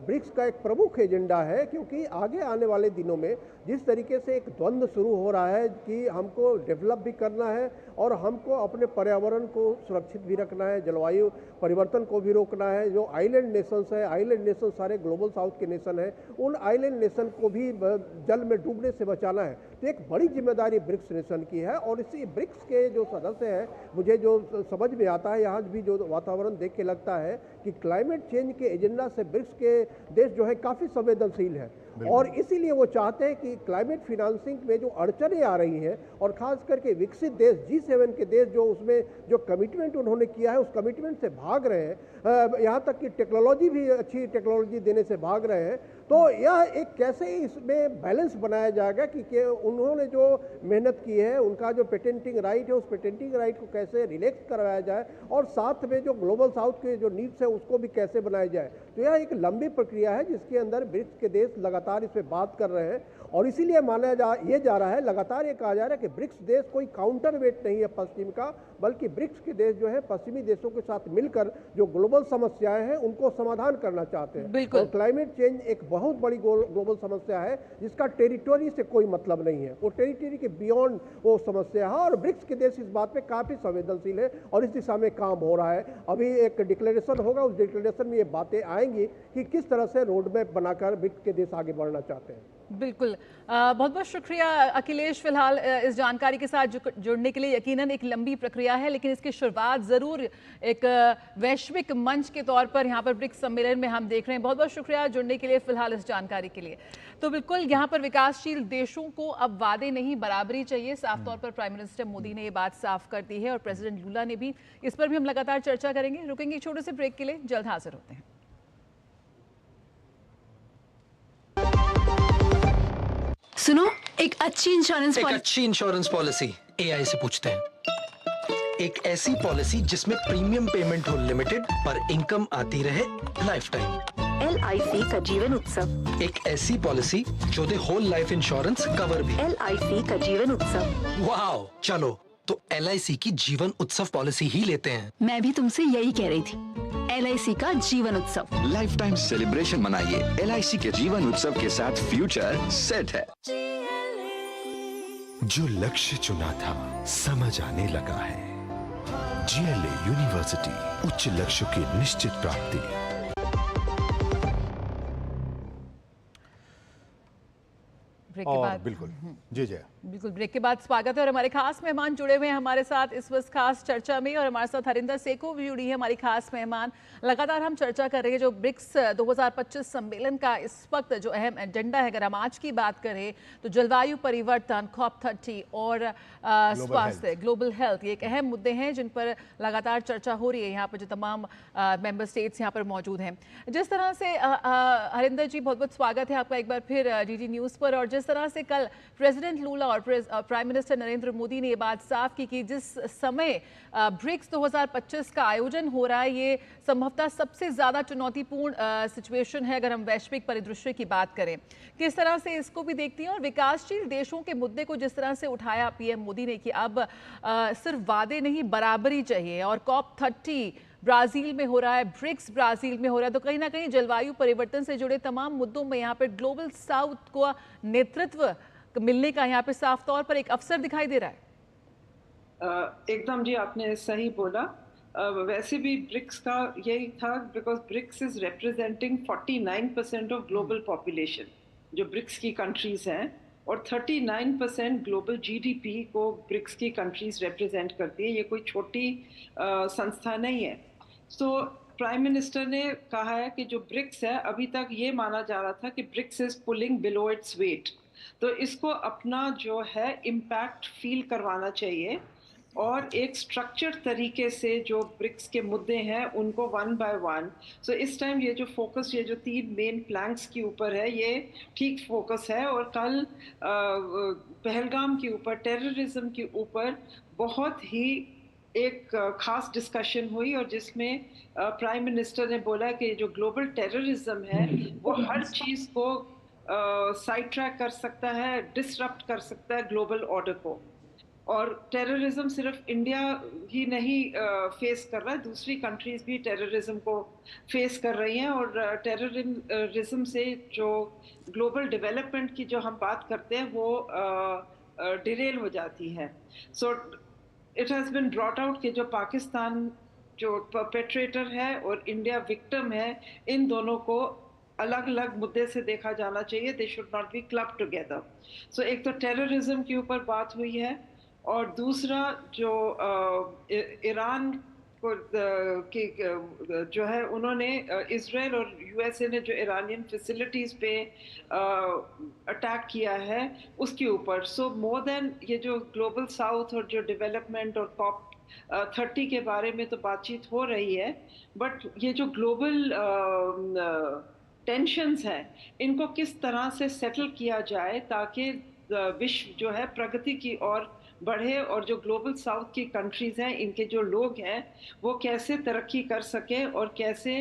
ब्रिक्स का एक प्रमुख एजेंडा है, क्योंकि आगे आने वाले दिनों में जिस तरीके से एक द्वंद्व शुरू हो रहा है कि हमको डेवलप भी करना है और हमको अपने पर्यावरण को सुरक्षित भी रखना है, जलवायु परिवर्तन को भी रोकना है। जो आइलैंड नेशंस है, आइलैंड नेशन सारे ग्लोबल साउथ के नेशन हैं, उन आइलैंड नेशन को भी जल में डूबने से बचाना है। तो एक बड़ी जिम्मेदारी ब्रिक्स नेशन की है और इसी ब्रिक्स के जो सदस्य हैं, मुझे जो समझ में आता है, यहाँ भी जो वातावरण देख के लगता है कि क्लाइमेट चेंज के एजेंडा से ब्रिक्स के देश जो है काफ़ी संवेदनशील है और इसीलिए वो चाहते हैं कि क्लाइमेट फिनांसिंग में जो अड़चनें आ रही हैं और खास करके विकसित देश G7 के देश जो उसमें जो कमिटमेंट उन्होंने किया है उस कमिटमेंट से भाग रहे हैं, यहाँ तक कि टेक्नोलॉजी भी अच्छी टेक्नोलॉजी देने से भाग रहे हैं। तो यह एक कैसे इसमें बैलेंस बनाया जाएगा कि उन्होंने जो मेहनत की है, उनका जो पेटेंटिंग राइट है, उस पेटेंटिंग राइट को कैसे रिलैक्स करवाया जाए और साथ में जो ग्लोबल साउथ के जो नीड्स है उसको भी कैसे बनाया जाए। तो यह एक लंबी प्रक्रिया है जिसके अंदर ब्रिक्स के देश लगातार इस पर बात कर रहे हैं और इसीलिए माना जा रहा है, लगातार ये कहा जा रहा है कि ब्रिक्स देश कोई काउंटर वेट नहीं है पश्चिम का, बल्कि ब्रिक्स के देश जो है पश्चिमी देशों के साथ मिलकर जो ग्लोबल समस्याएं हैं उनको समाधान करना चाहते हैं। और क्लाइमेट चेंज एक बहुत बड़ी ग्लोबल समस्या है जिसका टेरिटोरी से कोई मतलब नहीं है, वो टेरिटोरी के बियॉन्ड वो समस्या है और ब्रिक्स के देश इस बात पे काफी संवेदनशील है और इस दिशा में काम हो रहा है। अभी एक डिक्लेरेशन होगा, उस डिक्लेरेशन में ये बातें आएंगी कि किस तरह से रोड मैप बनाकर ब्रिक्स के देश आगे बढ़ना चाहते हैं। बिल्कुल, बहुत बहुत शुक्रिया अखिलेश फिलहाल इस जानकारी के साथ जुड़ने के लिए। यकीनन एक लंबी प्रक्रिया है लेकिन इसकी शुरुआत ज़रूर एक वैश्विक मंच के तौर पर यहाँ पर ब्रिक्स सम्मेलन में हम देख रहे हैं। बहुत बहुत शुक्रिया जुड़ने के लिए फिलहाल इस जानकारी के लिए। तो बिल्कुल यहाँ पर विकासशील देशों को अब वादे नहीं बराबरी चाहिए, साफ तौर पर प्राइम मिनिस्टर मोदी ने ये बात साफ कर दी है और प्रेसिडेंट लूला ने भी। इस पर भी हम लगातार चर्चा करेंगे। रुकेंगे एक छोटे से ब्रेक के लिए, जल्द हाजिर होते हैं। सुनो, एक अच्छी इंश्योरेंस पॉलिसी एआई से पूछते हैं। एक ऐसी पॉलिसी जिसमें प्रीमियम पेमेंट हो लिमिटेड पर इनकम आती रहे लाइफ टाइम। LIC का जीवन उत्सव। एक ऐसी पॉलिसी जो दे होल लाइफ इंश्योरेंस कवर भी। LIC का जीवन उत्सव। वाओ, चलो तो LIC की जीवन उत्सव पॉलिसी ही लेते हैं। मैं भी तुमसे यही कह रही थी, LIC का जीवन उत्सव। लाइफ टाइम सेलिब्रेशन मनाइए LIC के जीवन उत्सव के साथ, फ्यूचर सेट है। जो लक्ष्य चुना था समझ आने लगा है। GLA यूनिवर्सिटी, उच्च लक्ष्य की निश्चित प्राप्ति। ब्रेक के बाद बिल्कुल जी जय बिल्कुल ब्रेक के बाद स्वागत है और हमारे खास मेहमान जुड़े हुए हैं हमारे साथ इस वक्त खास चर्चा में और हमारे साथ हरिंदर सेको भी जुड़ी है हमारी खास मेहमान। लगातार हम चर्चा कर रहे हैं जो ब्रिक्स 2025 सम्मेलन का इस वक्त जो अहम एजेंडा है, अगर हम आज की बात करें तो जलवायु परिवर्तन, COP30 और स्वास्थ्य, ग्लोबल हेल्थ, ये एक अहम मुद्दे हैं जिन पर लगातार चर्चा हो रही है यहाँ पर जो तमाम मेंबर स्टेट्स यहाँ पर मौजूद हैं। जिस तरह से हरिंदर जी बहुत बहुत स्वागत है आपका एक बार फिर DD न्यूज़ पर। और जिस तरह से कल प्रेसिडेंट लूला और प्राइम मिनिस्टर नरेंद्र मोदी ने ये बात साफ की कि जिस समय ब्रिक्स 2025 का आयोजन हो रहा है ये संभवतः सबसे ज़्यादा चुनौतीपूर्ण सिचुएशन है अगर हम वैश्विक परिदृश्य की बात करें। किस तरह से इसको भी देखती हैं और विकासशील देशों के मुद्दे को जिस तरह से उठाया पीएम मोदी ने कि अब सिर्फ वादे नहीं बराबरी चाहिए और COP30 ब्राजील में हो रहा है, ब्रिक्स ब्राजील में हो रहा है, तो कहीं ना कहीं जलवायु परिवर्तन से जुड़े तमाम मुद्दों में यहाँ पर ग्लोबल साउथ को नेतृत्व मिलने का यहाँ पे साफ तौर पर एक अवसर दिखाई दे रहा है। एकदम जी आपने सही बोला। वैसे भी ब्रिक्स का यही था because BRICS is representing 49% of global population जो ब्रिक्स की कंट्रीज हैं और 39% ग्लोबल GDP को ब्रिक्स की कंट्रीज रिप्रेजेंट करती है। ये कोई छोटी संस्था नहीं है। सो प्राइम मिनिस्टर ने कहा है कि जो ब्रिक्स है अभी तक ये माना जा रहा था कि BRICS is pulling below its weight, तो इसको अपना जो है इम्पैक्ट फील करवाना चाहिए और एक स्ट्रक्चर्ड तरीके से जो ब्रिक्स के मुद्दे हैं उनको वन बाय वन। सो इस टाइम ये जो फोकस ये जो 3 मेन प्लैंक्स के ऊपर है ये ठीक फोकस है। और कल पहलगाम के ऊपर, टेररिज्म के ऊपर बहुत ही एक खास डिस्कशन हुई और जिसमें प्राइम मिनिस्टर ने बोला कि जो ग्लोबल टेररिज्म है वो हर चीज़ को साइड ट्रैक कर सकता है, डिसरप्ट कर सकता है ग्लोबल ऑर्डर को। और टेररिज्म सिर्फ इंडिया ही नहीं फेस कर रहा है, दूसरी कंट्रीज भी टेररिज्म को फेस कर रही हैं। और टेररिज्म से जो ग्लोबल डेवलपमेंट की जो हम बात करते हैं वो डिरेल हो जाती है। So it has been brought out कि जो पाकिस्तान जो परपेट्रेटर है और इंडिया विक्टिम है, इन दोनों को अलग अलग मुद्दे से देखा जाना चाहिए। They should not be club together. So एक तो टेररिज्म के ऊपर बात हुई है और दूसरा जो ईरान को जो है उन्होंने इजराइल और यूएसए ने जो ईरानियन फैसिलिटीज़ पे अटैक किया है उसके ऊपर। सो मोर देन ये जो ग्लोबल साउथ और जो डेवलपमेंट और COP 30 के बारे में तो बातचीत हो रही है, बट ये जो ग्लोबल टेंशन्स हैं इनको किस तरह से सेटल किया जाए ताकि विश्व जो है प्रगति की ओर बढ़े और जो ग्लोबल साउथ की कंट्रीज हैं इनके जो लोग हैं वो कैसे तरक्की कर सकें और कैसे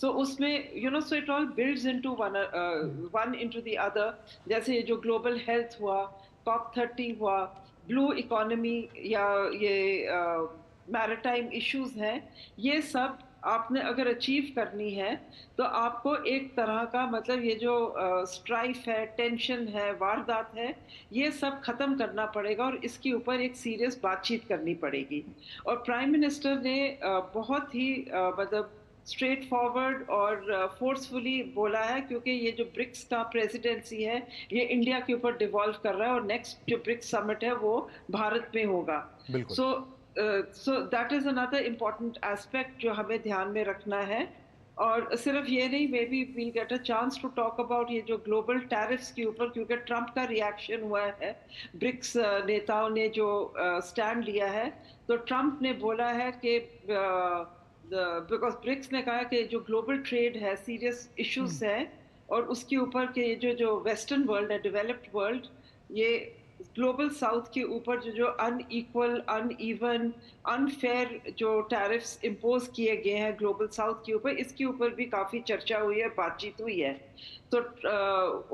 उसमें so it all builds into one into the other. जैसे ये जो ग्लोबल हेल्थ हुआ, COP 30 हुआ, ब्लू इकोनॉमी या ये मैरिटाइम इश्यूज हैं, ये सब आपने अगर अचीव करनी है तो आपको एक तरह का मतलब ये जो स्ट्राइफ है, टेंशन है, वारदात है, ये सब ख़त्म करना पड़ेगा और इसके ऊपर एक सीरियस बातचीत करनी पड़ेगी। और प्राइम मिनिस्टर ने बहुत ही मतलब स्ट्रेट फॉरवर्ड और फोर्सफुली बोला है, क्योंकि ये जो ब्रिक्स का प्रेसिडेंसी है ये इंडिया के ऊपर डिवॉल्व कर रहा है और नेक्स्ट जो ब्रिक्स समिट है वो भारत में होगा। So that is another important aspect जो हमें ध्यान में रखना है। और सिर्फ ये नहीं, maybe we'll get a chance to talk about ये जो ग्लोबल टैरिफ्स के ऊपर, क्योंकि ट्रंप का रिएक्शन हुआ है, ब्रिक्स नेताओं ने जो स्टैंड लिया है, तो ट्रंप ने बोला है कि बिकॉज ब्रिक्स ने कहा कि जो ग्लोबल ट्रेड है सीरियस इश्यूज है और उसके ऊपर के जो वेस्टर्न वर्ल्ड है, डेवलप्ड वर्ल्ड, ये ग्लोबल साउथ के ऊपर जो अनइक्वल, अनइवन, अनफेयर जो टैरिफ्स इम्पोज किए गए हैं ग्लोबल साउथ के ऊपर, इसके ऊपर भी काफ़ी चर्चा हुई है, बातचीत हुई है। तो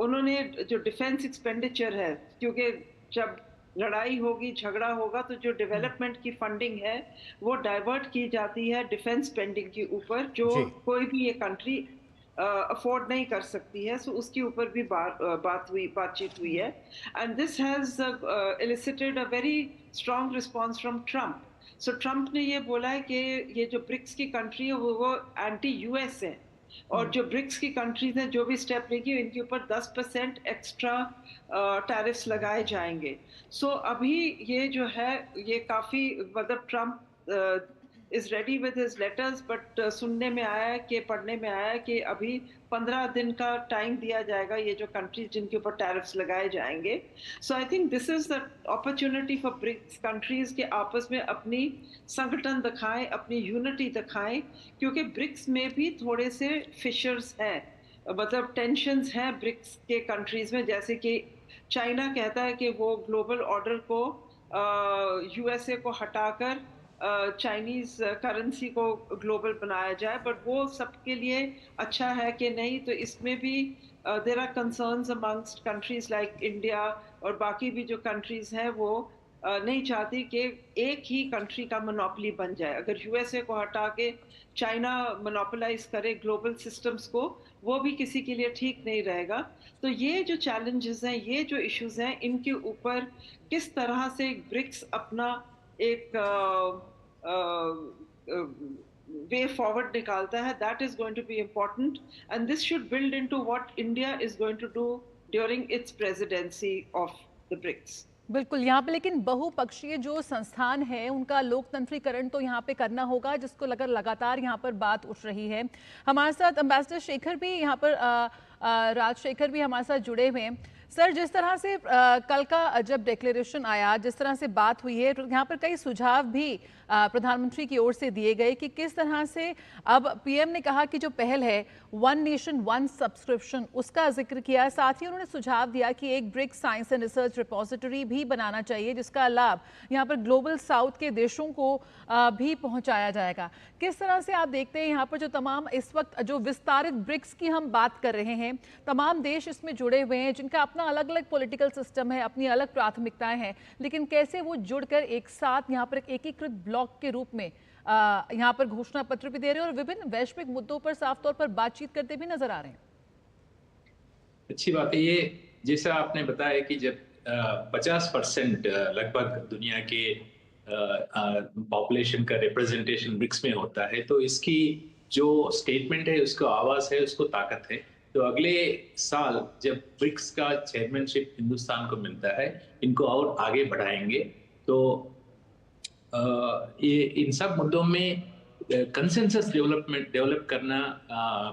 उन्होंने जो डिफेंस एक्सपेंडिचर है, क्योंकि जब लड़ाई होगी, झगड़ा होगा, तो जो डेवलपमेंट की फंडिंग है वो डाइवर्ट की जाती है डिफेंस स्पेंडिंग के ऊपर, जो कोई भी ये कंट्री अफोर्ड नहीं कर सकती है। सो उसके ऊपर भी बातचीत हुई है। And this has elicited a very strong response from Trump. So Trump ने ये बोला है कि ये जो ब्रिक्स की कंट्री है वो एंटी यूएस है और जो ब्रिक्स की कंट्रीज हैं जो भी स्टेप लेगी इनके ऊपर 10% एक्स्ट्रा टैरिफ्स लगाए जाएंगे। सो अभी ये जो है ये काफ़ी मतलब Trump is ready with his letters, but सुनने में आया है कि पढ़ने में आया है कि अभी 15 दिन का टाइम दिया जाएगा ये जो कंट्रीज जिनके ऊपर टैरिफ्स लगाए जाएंगे। So I think this is the opportunity for BRICS countries के आपस में अपनी संगठन दिखाएं, अपनी यूनिटी दिखाएं, क्योंकि ब्रिक्स में भी थोड़े से फिशर्स हैं, मतलब टेंशंस हैं ब्रिक्स के कंट्रीज में। जैसे कि चाइना कहता है कि वो ग्लोबल ऑर्डर को यूएसए को हटाकर चाइनीज़ करेंसी को ग्लोबल बनाया जाए, बट वो सबके लिए अच्छा है कि नहीं, तो इसमें भी there are concerns amongst countries like India और बाकी भी जो कंट्रीज़ हैं वो नहीं चाहती कि एक ही कंट्री का मोनोपोली बन जाए। अगर यूएसए को हटा के चाइना मोनोपोलाइज करे ग्लोबल सिस्टम्स को, वो भी किसी के लिए ठीक नहीं रहेगा। तो ये जो चैलेंजेस हैं, ये जो इश्यूज हैं, इनके ऊपर किस तरह से ब्रिक्स अपना एक वे फॉरवर्ड निकालता है, that is going to be important and this should build into what India is going to do during its presidency of the BRICS. बिल्कुल, यहाँ पे लेकिन बहुपक्षीय जो संस्थान है उनका लोकतंत्रीकरण तो यहाँ पे करना होगा, जिसको लगातार यहाँ पर बात उठ रही है। हमारे साथ एम्बेसडर शेखर भी यहाँ पर राजशेखर भी हमारे साथ जुड़े हुए हैं। सर, जिस तरह से कल का जब डिक्लेरेशन आया, जिस तरह से बात हुई है, तो यहाँ पर कई सुझाव भी प्रधानमंत्री की ओर से दिए गए कि किस तरह से अब पीएम ने कहा कि जो पहल है वन नेशन वन सब्सक्रिप्शन, उसका जिक्र किया। साथ ही उन्होंने सुझाव दिया कि एक BRICS science and research repository भी बनाना चाहिए, जिसका लाभ यहाँ पर ग्लोबल साउथ के देशों को भी पहुँचाया जाएगा। किस तरह से आप देखते हैं यहाँ पर जो तमाम इस वक्त जो विस्तारित ब्रिक्स की हम बात कर रहे हैं, तमाम देश इसमें जुड़े हुए हैं जिनका अपना अलग अलग पॉलिटिकल सिस्टम है, अपनी अलग प्राथमिकताएं हैं, लेकिन कैसे वो जुड़कर एक साथ यहाँ पर एक एकीकृत ब्लॉक के रूप में यहाँ पर घोषणा पत्र भी दे रहे हैं और विभिन्न वैश्विक मुद्दों पर साफ तौर पर बातचीत करते भी नजर आ रहे हैं। अच्छी बात है ये, जैसा आपने बताया कि जब 50% लगभग दुनिया के पॉपुलेशन का रिप्रेजेंटेशन ब्रिक्स में होता है, तो इसकी जो स्टेटमेंट है, उसको आवाज है, उसको ताकत है। तो अगले साल जब ब्रिक्स का चेयरमैनशिप हिंदुस्तान को मिलता है, इनको और आगे बढ़ाएंगे। तो ये इन सब मुद्दों में कंसेंसस डेवलप करना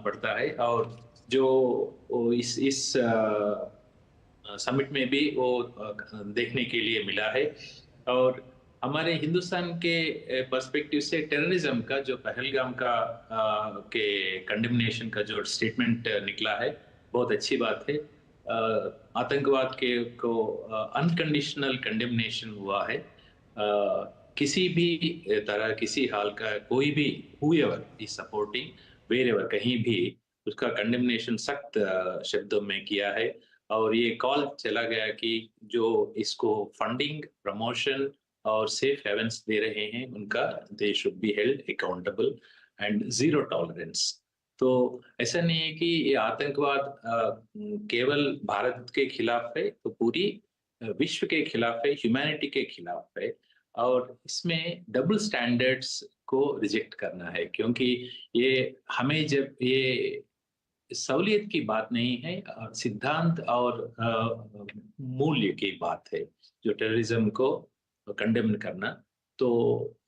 पड़ता है, और जो इस समिट में भी वो देखने के लिए मिला है। और हमारे हिंदुस्तान के पर्सपेक्टिव से टेररिज्म का जो पहलगाम का के कंडेमनेशन का जो स्टेटमेंट निकला है, बहुत अच्छी बात है। आतंकवाद के को अनकंडीशनल कंडेमनेशन हुआ है। किसी भी तरह, किसी हाल का कोई भी हुएवर इज सपोर्टिंग वेरेवर, कहीं भी उसका कंडेमनेशन सख्त शब्दों में किया है। और ये कॉल चला गया कि जो इसको फंडिंग, प्रमोशन और सेफ हेवन्स दे रहे हैं, उनका they should be held accountable and zero tolerance. तो ऐसा नहीं है कि ये आतंकवाद केवल भारत के खिलाफ है, तो पूरी विश्व के खिलाफ है, ह्यूमैनिटी के खिलाफ है। और इसमें डबल स्टैंडर्ड्स को रिजेक्ट करना है, क्योंकि ये हमें, जब ये सहूलियत की बात नहीं है, सिद्धांत और मूल्य की बात है, जो टेररिज्म को कंडेम करना। तो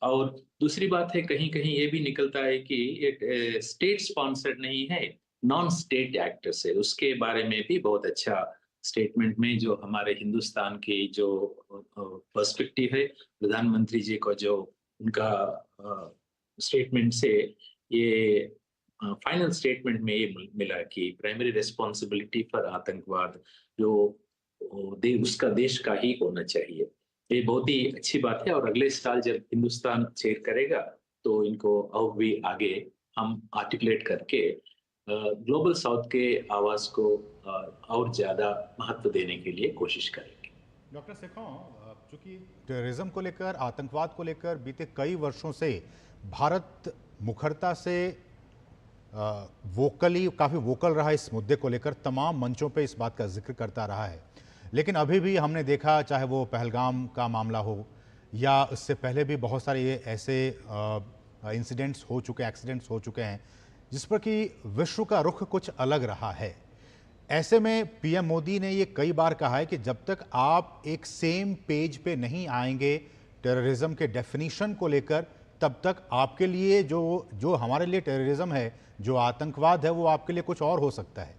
और दूसरी बात है, कहीं कहीं ये भी निकलता है कि ये स्टेट स्पॉन्सर्ड नहीं है, नॉन स्टेट एक्टर्स है। उसके बारे में भी बहुत अच्छा स्टेटमेंट में जो हमारे हिंदुस्तान की जो पर्सपेक्टिव है, प्रधानमंत्री जी को जो उनका स्टेटमेंट से ये फाइनल स्टेटमेंट में ये मिला कि प्राइमरी रिस्पॉन्सिबिलिटी फॉर आतंकवाद जो उसका देश का ही होना चाहिए। ये बहुत ही अच्छी बात है। और अगले साल जब हिंदुस्तान चेयर करेगा, तो इनको और भी आगे हम आर्टिकुलेट करके ग्लोबल साउथ के आवाज को और ज्यादा महत्व देने के लिए कोशिश करेंगे। डॉक्टर सेखों, चूंकि टेररिज्म को लेकर, आतंकवाद को लेकर बीते कई वर्षों से भारत मुखरता से काफ़ी वोकल रहा, इस मुद्दे को लेकर तमाम मंचों पे इस बात का जिक्र करता रहा है, लेकिन अभी भी हमने देखा, चाहे वो पहलगाम का मामला हो या इससे पहले भी बहुत सारे ये ऐसे इंसिडेंट्स हो चुके, एक्सीडेंट्स हो चुके हैं जिस पर कि विश्व का रुख कुछ अलग रहा है। ऐसे में पीएम मोदी ने ये कई बार कहा है कि जब तक आप एक सेम पेज पे नहीं आएंगे टेररिज्म के डेफिनीशन को लेकर, तब तक आपके लिए जो हमारे लिए टेररिज्म है, जो आतंकवाद है, वो आपके लिए कुछ और हो सकता है।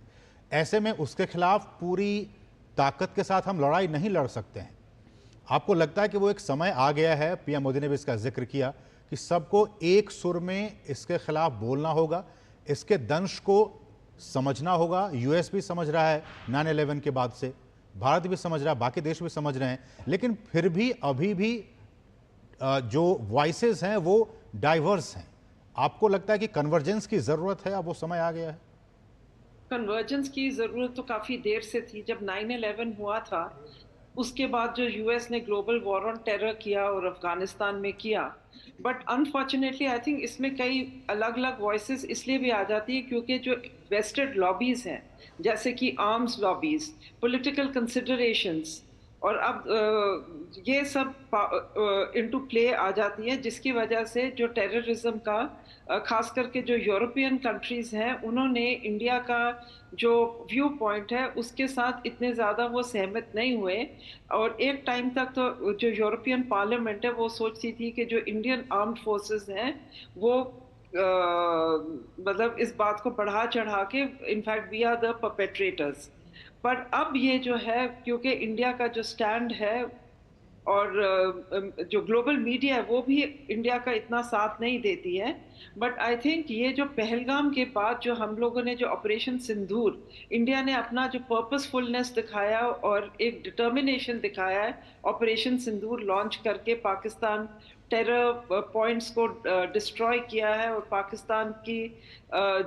ऐसे में उसके खिलाफ पूरी ताकत के साथ हम लड़ाई नहीं लड़ सकते हैं। आपको लगता है कि वो एक समय आ गया है, पीएम मोदी ने भी इसका जिक्र किया, कि सबको एक सुर में इसके खिलाफ बोलना होगा, इसके दंश को समझना होगा। यूएस भी समझ रहा है 9/11 के बाद से, भारत भी समझ रहा है, बाकी देश भी समझ रहे हैं, लेकिन फिर भी अभी भी जो वॉइसेस हैं वो डाइवर्स हैं। आपको लगता है कि कन्वर्जेंस की ज़रूरत है, अब वो समय आ गया है? कन्वर्जेंस की ज़रूरत तो काफ़ी देर से थी। जब 9/11 हुआ था, उसके बाद जो यूएस ने ग्लोबल वॉर ऑन टेरर किया और अफगानिस्तान में किया, बट अनफॉर्चुनेटली आई थिंक इसमें कई अलग अलग वॉइसेस इसलिए भी आ जाती है क्योंकि जो वेस्टेड लॉबीज़ हैं, जैसे कि आर्म्स लॉबीज़, पॉलिटिकल कंसिडरेशंस, और अब ये सब इनटू प्ले आ जाती है, जिसकी वजह से जो टेररिज्म का खास करके जो यूरोपियन कंट्रीज़ हैं, उन्होंने इंडिया का जो व्यू पॉइंट है उसके साथ इतने ज़्यादा वो सहमत नहीं हुए। और एक टाइम तक तो जो यूरोपियन पार्लियामेंट है वो सोचती थी कि जो इंडियन आर्म्ड फोर्सेस हैं वो मतलब इस बात को बढ़ा चढ़ा के, in fact we are the perpetrators. पर अब ये जो है, क्योंकि इंडिया का जो स्टैंड है और जो ग्लोबल मीडिया है वो भी इंडिया का इतना साथ नहीं देती है, बट आई थिंक ये जो पहलगाम के बाद जो हम लोगों ने जो ऑपरेशन सिंदूर, इंडिया ने अपना जो पर्पसफुलनेस दिखाया और एक डिटर्मिनेशन दिखाया है ऑपरेशन सिंदूर लॉन्च करके, पाकिस्तान टेरर पॉइंट्स को डिस्ट्रॉय किया है और पाकिस्तान की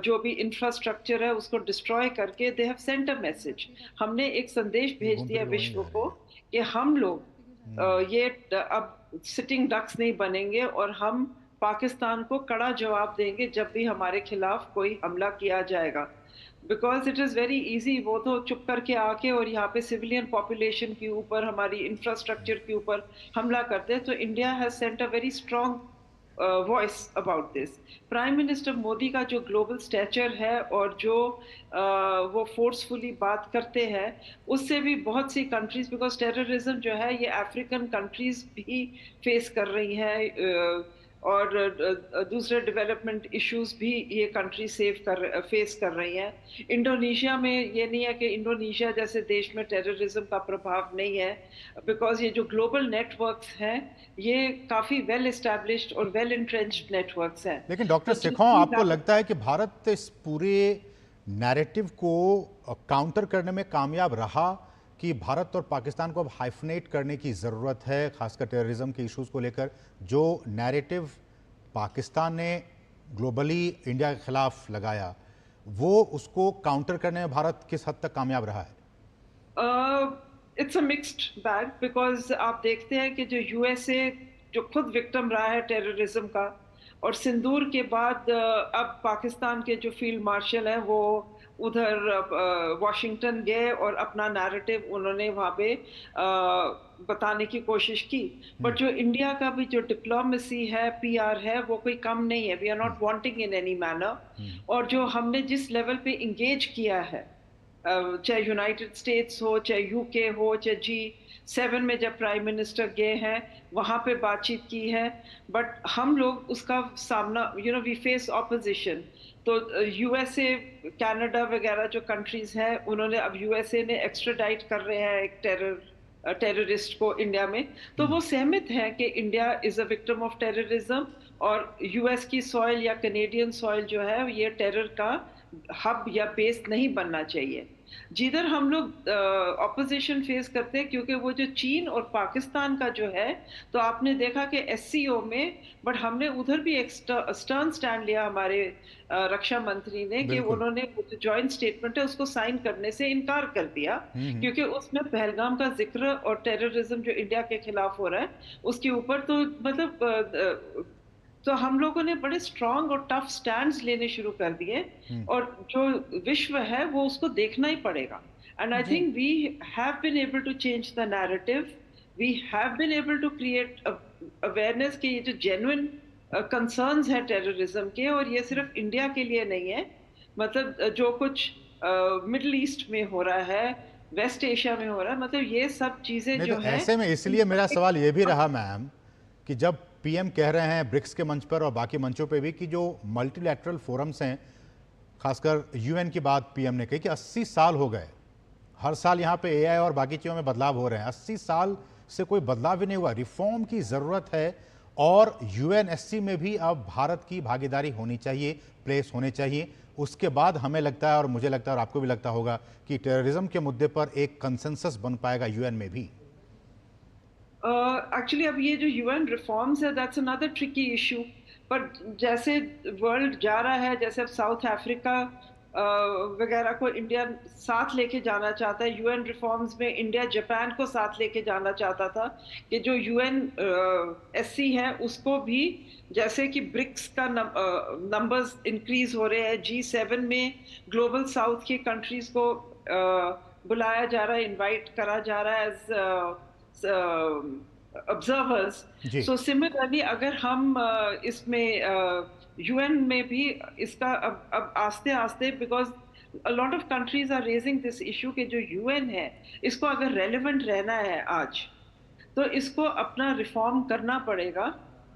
जो भी इंफ्रास्ट्रक्चर है उसको डिस्ट्रॉय करके they have sent a message. हमने एक संदेश भेज दिया विश्व को कि हम लोग ये अब सिटिंग डक्स नहीं बनेंगे और हम पाकिस्तान को कड़ा जवाब देंगे जब भी हमारे खिलाफ कोई हमला किया जाएगा। Because it is very easy, वो तो चुप करके आके और यहाँ पे सिविलियन पॉपुलेशन के ऊपर, हमारी इंफ्रास्ट्रक्चर के ऊपर हमला करते हैं। तो India has sent a very strong voice about this. Prime minister Modi का जो ग्लोबल स्टैचर है और जो वो फोर्सफुली बात करते हैं, उससे भी बहुत सी कंट्रीज, बिकॉज टेररिज्म जो है ये अफ्रीकन कंट्रीज भी फेस कर रही हैं और दूसरे डेवलपमेंट इश्यूज भी ये कंट्री फेस कर रही हैं। इंडोनेशिया में ये नहीं है कि इंडोनेशिया जैसे देश में टेररिज्म का प्रभाव नहीं है, बिकॉज ये जो ग्लोबल नेटवर्क्स हैं ये काफ़ी वेल एस्टैब्लिश्ड और वेल इंट्रेंच्ड नेटवर्क्स हैं। लेकिन डॉक्टर सेखों, आपको लगता है कि भारत इस पूरे नैरेटिव को काउंटर करने में कामयाब रहा कि भारत और पाकिस्तान को अब हाइफनेट करने की ज़रूरत है, खासकर टेररिज्म के इश्यूज़ को लेकर? जो नैरेटिव पाकिस्तान ने ग्लोबली इंडिया के खिलाफ लगाया, वो उसको काउंटर करने में भारत किस हद तक कामयाब रहा है? It's a mixed bag, because आप देखते हैं कि जो यूएसए जो खुद विक्टिम रहा है टेररिज्म का, और सिंदूर के बाद अब पाकिस्तान के जो फील्ड मार्शल हैं वो उधर वॉशिंगटन गए और अपना नैरेटिव उन्होंने वहाँ पे बताने की कोशिश की। बट जो इंडिया का भी जो डिप्लोमेसी है, पीआर है, वो कोई कम नहीं है। We are not wanting in any manner. और जो हमने जिस लेवल पे इंगेज किया है, चाहे यूनाइटेड स्टेट्स हो, चाहे यूके हो, चाहे G7 में जब प्राइम मिनिस्टर गए हैं वहाँ पे बातचीत की है, बट हम लोग उसका सामना, वी फेस ऑपोजिशन। तो यूएसए, कनाडा वगैरह जो कंट्रीज हैं, उन्होंने अब यूएसए ने एक्स्ट्राडाइट कर रहे हैं एक टेररिस्ट को इंडिया में, तो वो सहमत हैं कि India is a victim of terrorism और यूएस की सॉइल या कनेडियन सॉइल जो है ये टेरर का हब या बेस नहीं बनना चाहिए। जिधर हम लोग ऑपोजिशन फेस करते हैं, क्योंकि वो जो चीन और पाकिस्तान का जो है, तो आपने देखा कि एससीओ में, बट हमने उधर भी एक स्टर्न स्टैंड लिया हमारे रक्षा मंत्री ने कि उन्होंने जॉइंट स्टेटमेंट है उसको साइन करने से इनकार कर दिया, क्योंकि उसमें पहलगाम का जिक्र और टेररिज्म जो इंडिया के खिलाफ हो रहा है उसके ऊपर, तो मतलब तो हम लोगों ने बड़े स्ट्रांग और टफ स्टैंड्स लेने शुरू कर दिए और जो विश्व है वो उसको देखना ही पड़ेगा। And I think we have been able to change the narrative, we have been able to create awareness कि ये जो जेन्युइन कंसर्न्स है टेररिज्म के, और ये सिर्फ इंडिया के लिए नहीं है, मतलब जो कुछ मिडिल ईस्ट में हो रहा है, वेस्ट एशिया में हो रहा है, मतलब ये सब चीजें जो है। ऐसे में इसलिए मेरा सवाल ये भी रहा मैम कि जब पीएम कह रहे हैं ब्रिक्स के मंच पर और बाकी मंचों पे भी कि जो मल्टीलैटरल फोरम्स हैं, खासकर यूएन की बात पीएम ने कही कि 80 साल हो गए, हर साल यहाँ पे एआई और बाकी चीज़ों में बदलाव हो रहे हैं, 80 साल से कोई बदलाव भी नहीं हुआ, रिफॉर्म की ज़रूरत है और यूएनएससी में भी अब भारत की भागीदारी होनी चाहिए, प्लेस होने चाहिए। उसके बाद हमें लगता है और मुझे लगता है और आपको भी लगता होगा कि टेररिज्म के मुद्दे पर एक कंसेंसस बन पाएगा यूएन में भी। एक्चुअली अब ये जो यूएन रिफॉर्म्स है, दैट्स अनदर ट्रिकी इशू। पर जैसे वर्ल्ड जा रहा है, जैसे अब साउथ अफ्रीका वगैरह को इंडिया साथ लेके जाना चाहता है यूएन रिफॉर्म्स में, इंडिया जापान को साथ लेके जाना चाहता था कि जो यूएन एससी है उसको भी, जैसे कि ब्रिक्स का नंबर्स इंक्रीज हो रहे हैं, G7 में ग्लोबल साउथ के कंट्रीज को बुलाया जा रहा है, इनवाइट करा जा रहा है observers. So similarly अगर हम इसमें यूएन में भी इसका अब आस्ते आस्ते, because a lot of countries are raising this issue कि जो यूएन है इसको अगर रेलेवेंट रहना है आज, तो इसको अपना रिफॉर्म करना पड़ेगा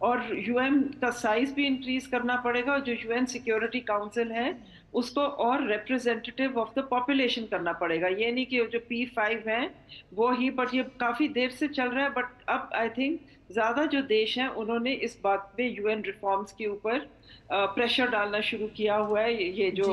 और यूएन का साइज भी इंक्रीज करना पड़ेगा, और जो यूएन सिक्योरिटी काउंसिल है उसको और रिप्रेजेंटेटिव ऑफ द पॉपुलेशन करना पड़ेगा। ये नहीं कि जो P5 है वो ही, बट ये काफ़ी देर से चल रहा है, बट अब आई थिंक ज़्यादा जो देश हैं उन्होंने इस बात पे यूएन रिफॉर्म्स के ऊपर प्रेशर डालना शुरू किया हुआ है, ये जो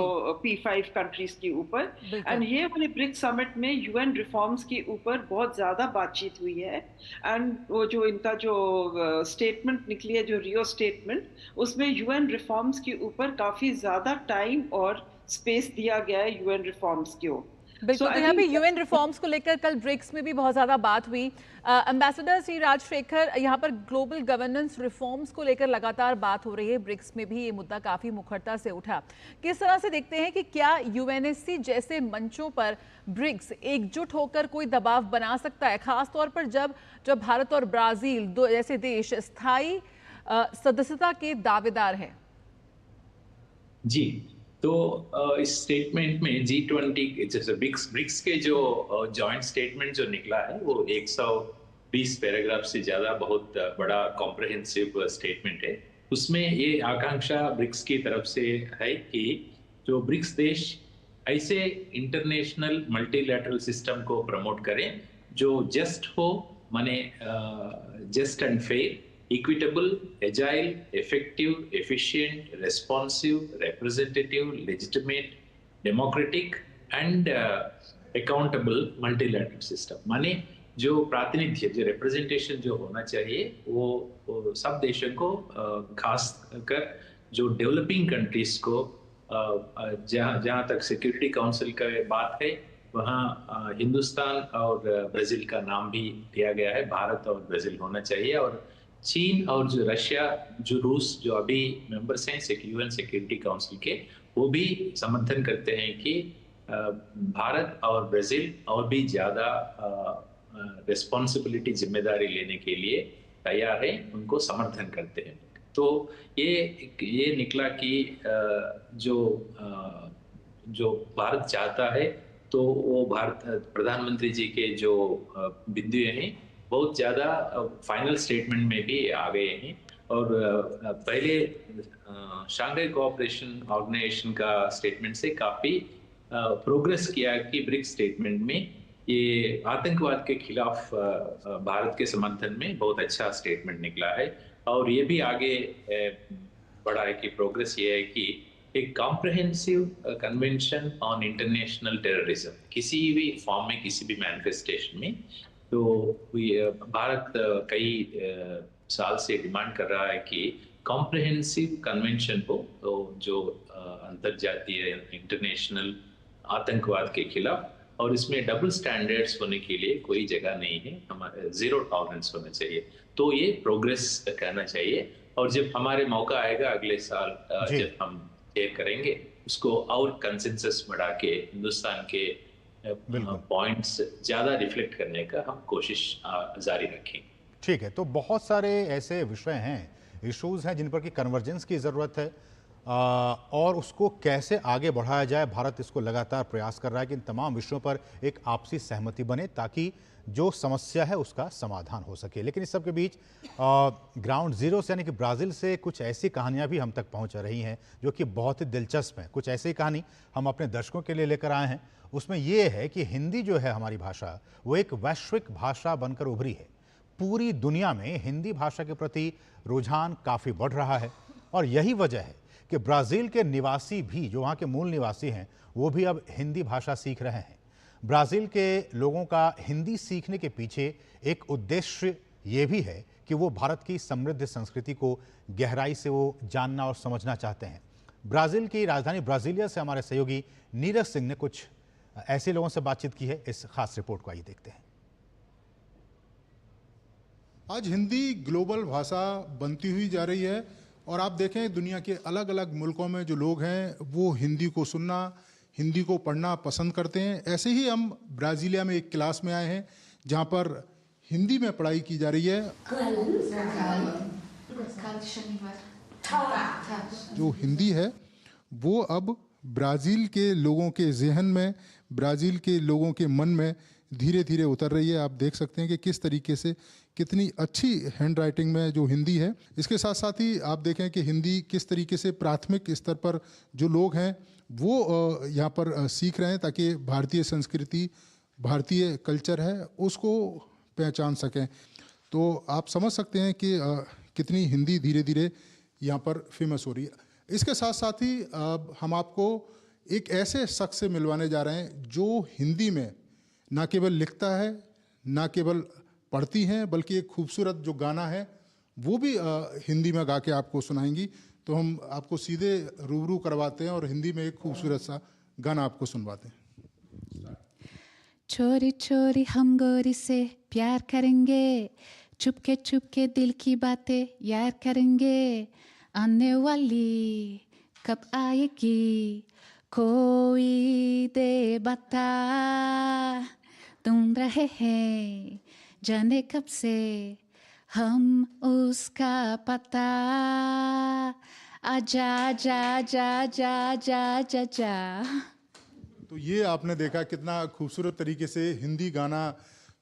P5 कंट्रीज के ऊपर। एंड ये वाले ब्रिक्स समिट में यूएन रिफॉर्म्स के ऊपर बहुत ज़्यादा बातचीत हुई है। एंड वो जो इनका जो स्टेटमेंट निकली है, जो रियो स्टेटमेंट, उसमें यूएन रिफॉर्म्स के ऊपर काफ़ी ज़्यादा टाइम और स्पेस दिया गया है यूएन रिफॉर्म्स को। बिल्कुल, तो यहाँ पे यूएन रिफॉर्म्स को लेकर कल ब्रिक्स में भी बहुत ज़्यादा बात हुई। एम्बेसडर श्री राजशेखर, यहाँ पर ग्लोबल गवर्नेंस रिफॉर्म्स को लेकर लगातार बात हो रही है, ब्रिक्स में भी ये मुद्दा काफ़ी मुखरता से उठा। किस तरह से देखते हैं कि क्या यूएनएससी जैसे मंचों पर ब्रिक्स एकजुट होकर कोई दबाव बना सकता है, खासतौर पर जब भारत और ब्राज़ील दो ऐसे देश स्थायी सदस्यता के दावेदार हैं? जी, तो इस स्टेटमेंट में G20 जैसे ब्रिक्स के जो जॉइंट स्टेटमेंट जो निकला है वो 120 पैराग्राफ से ज़्यादा बहुत बड़ा कॉम्प्रहेंसिव स्टेटमेंट है। उसमें ये आकांक्षा ब्रिक्स की तरफ से है कि जो ब्रिक्स देश ऐसे इंटरनेशनल मल्टीलैटरल सिस्टम को प्रमोट करें जो जस्ट हो, माने just and fair, equitable, agile, effective, efficient, responsive, representative, legitimate, democratic and accountable multilateral system। माने जो प्रातिनिध्य, जो रिप्रेजेंटेशन जो होना चाहिए वो सब देशों को, खास कर जो डेवलपिंग कंट्रीज को, जहाँ तक सिक्योरिटी काउंसिल का बात है वहाँ हिंदुस्तान और ब्राज़ील का नाम भी दिया गया है, भारत और ब्राज़ील होना चाहिए। और चीन और जो रशिया, जो रूस, जो अभी मेंबर्स हैं यूएन सिक्योरिटी काउंसिल के, वो भी समर्थन करते हैं कि भारत और ब्राज़ील और भी ज़्यादा रिस्पॉन्सिबिलिटी, जिम्मेदारी लेने के लिए तैयार है, उनको समर्थन करते हैं। तो ये निकला कि जो भारत चाहता है तो वो भारत प्रधानमंत्री जी के जो बिंदु हैं बहुत ज़्यादा फाइनल स्टेटमेंट में भी आ गए हैं। और पहले शंघाई कोऑपरेशन ऑर्गेनाइजेशन का स्टेटमेंट से काफ़ी प्रोग्रेस किया कि ब्रिक्स स्टेटमेंट में ये आतंकवाद के खिलाफ भारत के समर्थन में बहुत अच्छा स्टेटमेंट निकला है। और ये भी आगे बढ़ा है कि प्रोग्रेस ये है कि एक comprehensive convention on international terrorism, किसी भी फॉर्म में, किसी भी मैनिफेस्टेशन में, तो भारत कई साल से डिमांड कर रहा है कि कॉम्प्रहेंसिव कन्वेंशन हो, तो जो अंतर्जातीय इंटरनेशनल आतंकवाद के खिलाफ, और इसमें डबल स्टैंडर्ड्स होने के लिए कोई जगह नहीं है, हमारे जीरो टॉलरेंस होना चाहिए। तो ये प्रोग्रेस करना चाहिए, और जब हमारे मौका आएगा अगले साल जब हम शेयर करेंगे उसको और कंसेंसस बढ़ा के हिंदुस्तान के पॉइंट्स ज़्यादा रिफ्लेक्ट करने का हम कोशिश जारी रखेंगे। ठीक है, तो बहुत सारे ऐसे विषय हैं, इश्यूज हैं जिन पर कि कन्वर्जेंस की ज़रूरत है, और उसको कैसे आगे बढ़ाया जाए। भारत इसको लगातार प्रयास कर रहा है कि इन तमाम विषयों पर एक आपसी सहमति बने ताकि जो समस्या है उसका समाधान हो सके। लेकिन इस सब के बीच ग्राउंड जीरो से यानी कि ब्राज़ील से कुछ ऐसी कहानियां भी हम तक पहुंच रही हैं जो कि बहुत ही दिलचस्प हैं। कुछ ऐसी कहानी हम अपने दर्शकों के लिए लेकर आए हैं। उसमें यह है कि हिंदी जो है हमारी भाषा, वो एक वैश्विक भाषा बनकर उभरी है। पूरी दुनिया में हिंदी भाषा के प्रति रुझान काफ़ी बढ़ रहा है, और यही वजह है कि ब्राज़ील के निवासी भी, जो वहाँ के मूल निवासी हैं, वो भी अब हिंदी भाषा सीख रहे हैं। ब्राज़ील के लोगों का हिंदी सीखने के पीछे एक उद्देश्य ये भी है कि वो भारत की समृद्ध संस्कृति को गहराई से वो जानना और समझना चाहते हैं। ब्राज़ील की राजधानी ब्राज़ीलिया से हमारे सहयोगी नीरज सिंह ने कुछ ऐसे लोगों से बातचीत की है। इस खास रिपोर्ट को आइए देखते हैं। आज हिंदी ग्लोबल भाषा बनती हुई जा रही है, और आप देखें दुनिया के अलग अलग मुल्कों में जो लोग हैं वो हिंदी को सुनना, हिंदी को पढ़ना पसंद करते हैं। ऐसे ही हम ब्राज़ीलिया में एक क्लास में आए हैं जहां पर हिंदी में पढ़ाई की जा रही है। जो हिंदी है वो अब ब्राज़ील के लोगों के जहन में, ब्राज़ील के लोगों के मन में धीरे धीरे उतर रही है। आप देख सकते हैं कि किस तरीके से कितनी अच्छी हैंड राइटिंग में जो हिंदी है। इसके साथ साथ ही आप देखें कि हिंदी किस तरीके से प्राथमिक स्तर पर जो लोग हैं वो यहाँ पर सीख रहे हैं, ताकि भारतीय संस्कृति, भारतीय कल्चर है उसको पहचान सकें। तो आप समझ सकते हैं कि कितनी हिंदी धीरे धीरे यहाँ पर फेमस हो रही है। इसके साथ साथ ही हम आपको एक ऐसे शख्स से मिलवाने जा रहे हैं जो हिंदी में ना केवल लिखता है, ना केवल पढ़ती हैं, बल्कि एक खूबसूरत जो गाना है वो भी हिंदी में गा के आपको सुनाएंगी। तो हम आपको सीधे रूबरू करवाते हैं और हिंदी में एक खूबसूरत सा गाना आपको सुनवाते हैं। चोरी चोरी हम गोरी से प्यार करेंगे, चुपके चुपके दिल की बातें यार करेंगे, आने वाली कब आएगी कोई दे बता, तुम रहे हैं जाने कब से हम उसका पता, आजा जा जा जा जा जा जा। तो ये आपने देखा कितना खूबसूरत तरीके से हिंदी गाना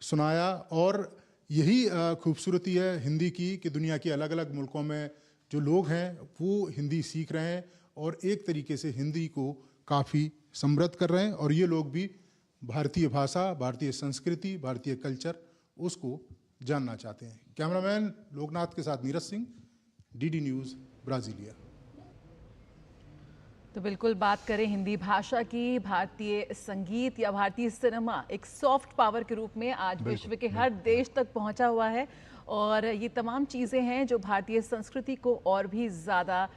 सुनाया। और यही खूबसूरती है हिंदी की कि दुनिया के अलग अलग मुल्कों में जो लोग हैं वो हिंदी सीख रहे हैं और एक तरीके से हिंदी को काफ़ी समृद्ध कर रहे हैं। और ये लोग भी भारतीय भाषा, भारतीय संस्कृति, भारतीय कल्चर उसको जानना चाहते हैं। कैमरामैन लोकनाथ के साथ Neeraj Singh, DD news, Brasilia. तो बिल्कुल बात करें हिंदी भाषा की, भारतीय संगीत या भारतीय सिनेमा एक सॉफ्ट पावर के रूप में आज विश्व के हर देश तक पहुंचा हुआ है। और ये तमाम चीज़ें हैं जो भारतीय संस्कृति को और भी ज़्यादा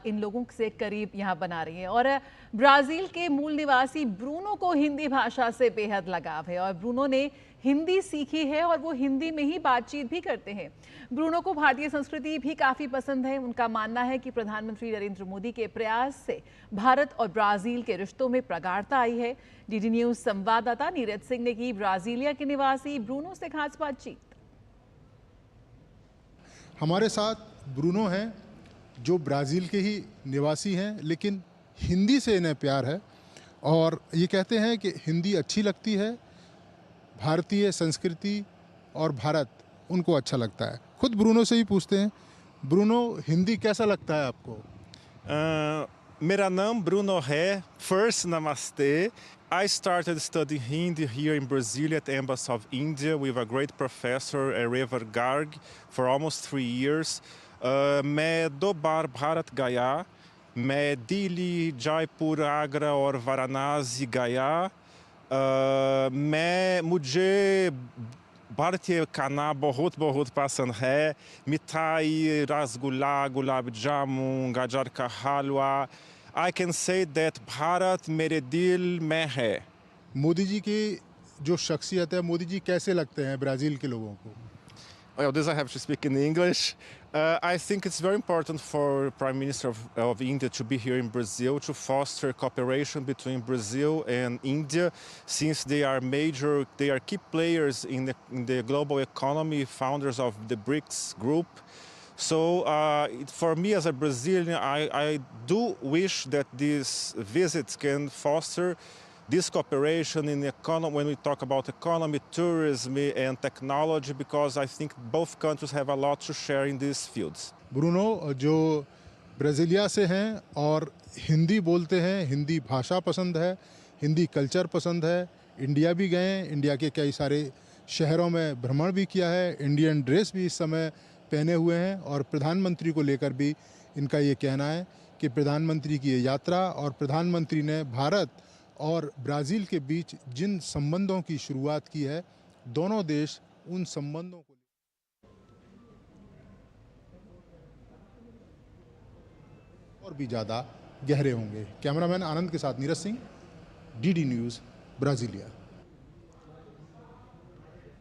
इन लोगों से करीब यहाँ बना रही हैं। और ब्राज़ील के मूल निवासी ब्रूनो को हिंदी भाषा से बेहद लगाव है और ब्रूनो ने हिंदी सीखी है और वो हिंदी में ही बातचीत भी करते हैं। ब्रूनो को भारतीय संस्कृति भी काफ़ी पसंद है। उनका मानना है कि प्रधानमंत्री नरेंद्र मोदी के प्रयास से भारत और ब्राज़ील के रिश्तों में प्रगाढ़ता आई है। डीडी न्यूज़ संवाददाता नीरज सिंह ने की ब्राज़ीलिया के निवासी ब्रूनो से खास बातचीत। हमारे साथ ब्रूनो हैं जो ब्राज़ील के ही निवासी हैं, लेकिन हिंदी से इन्हें प्यार है और ये कहते हैं कि हिंदी अच्छी लगती है, भारतीय संस्कृति और भारत उनको अच्छा लगता है। खुद ब्रूनो से ही पूछते हैं। ब्रूनो, हिंदी कैसा लगता है आपको? मेरा नाम ब्रूनो है। First, namaste. I started studying Hindi here in Brasilia at the Embassy of India with a great professor, Revar Garg, for almost 3 years. मैं 2 बार भारत गया। मैं दिल्ली, जयपुर, आगरा और वाराणसी गया। मुझे भारतीय खाना बहुत बहुत पसंद है। मिठाई, रसगुल्ला, गुलाब जामुन, गाजर का हलवा। I can say that Bharat मेरे दिल में है। मोदी जी की जो शख्सियत है, मोदी जी कैसे लगते हैं ब्राज़ील के लोगों को? Well, this I have to speak in English. I think it's very important for Prime Minister of India to be here in Brazil to foster cooperation between Brazil and India, since they are key players in the global economy, founders of the BRICS group. So for me as a Brazilian, I do wish that these visits can foster this cooperation in the economy, when we talk about economy, tourism and technology, because I think both countries have a lot to share in these fields. Bruno जो Brasilia से हैं और हिंदी बोलते हैं, हिंदी भाषा पसंद है, Hindi culture पसंद है, इंडिया भी गए हैं, इंडिया के कई सारे शहरों में भ्रमण भी किया है, इंडियन ड्रेस भी इस समय पहने हुए हैं और प्रधानमंत्री को लेकर भी इनका ये कहना है कि प्रधानमंत्री की ये यात्रा और प्रधानमंत्री ने भारत और ब्राज़ील के बीच जिन संबंधों की शुरुआत की है, दोनों देश उन संबंधों को और भी ज़्यादा गहरे होंगे। कैमरामैन आनंद के साथ Neeraj Singh, DD news, Brasilia.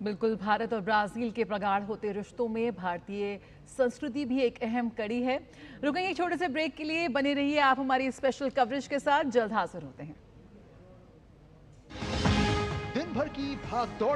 बिल्कुल, भारत और ब्राज़ील के प्रगाढ़ होते रिश्तों में भारतीय संस्कृति भी एक अहम कड़ी है। रुकेंगे एक छोटे से ब्रेक के लिए, बने रहिए आप हमारी स्पेशल कवरेज के साथ। जल्द हाजिर होते हैं। दिन भर की भाग दौड़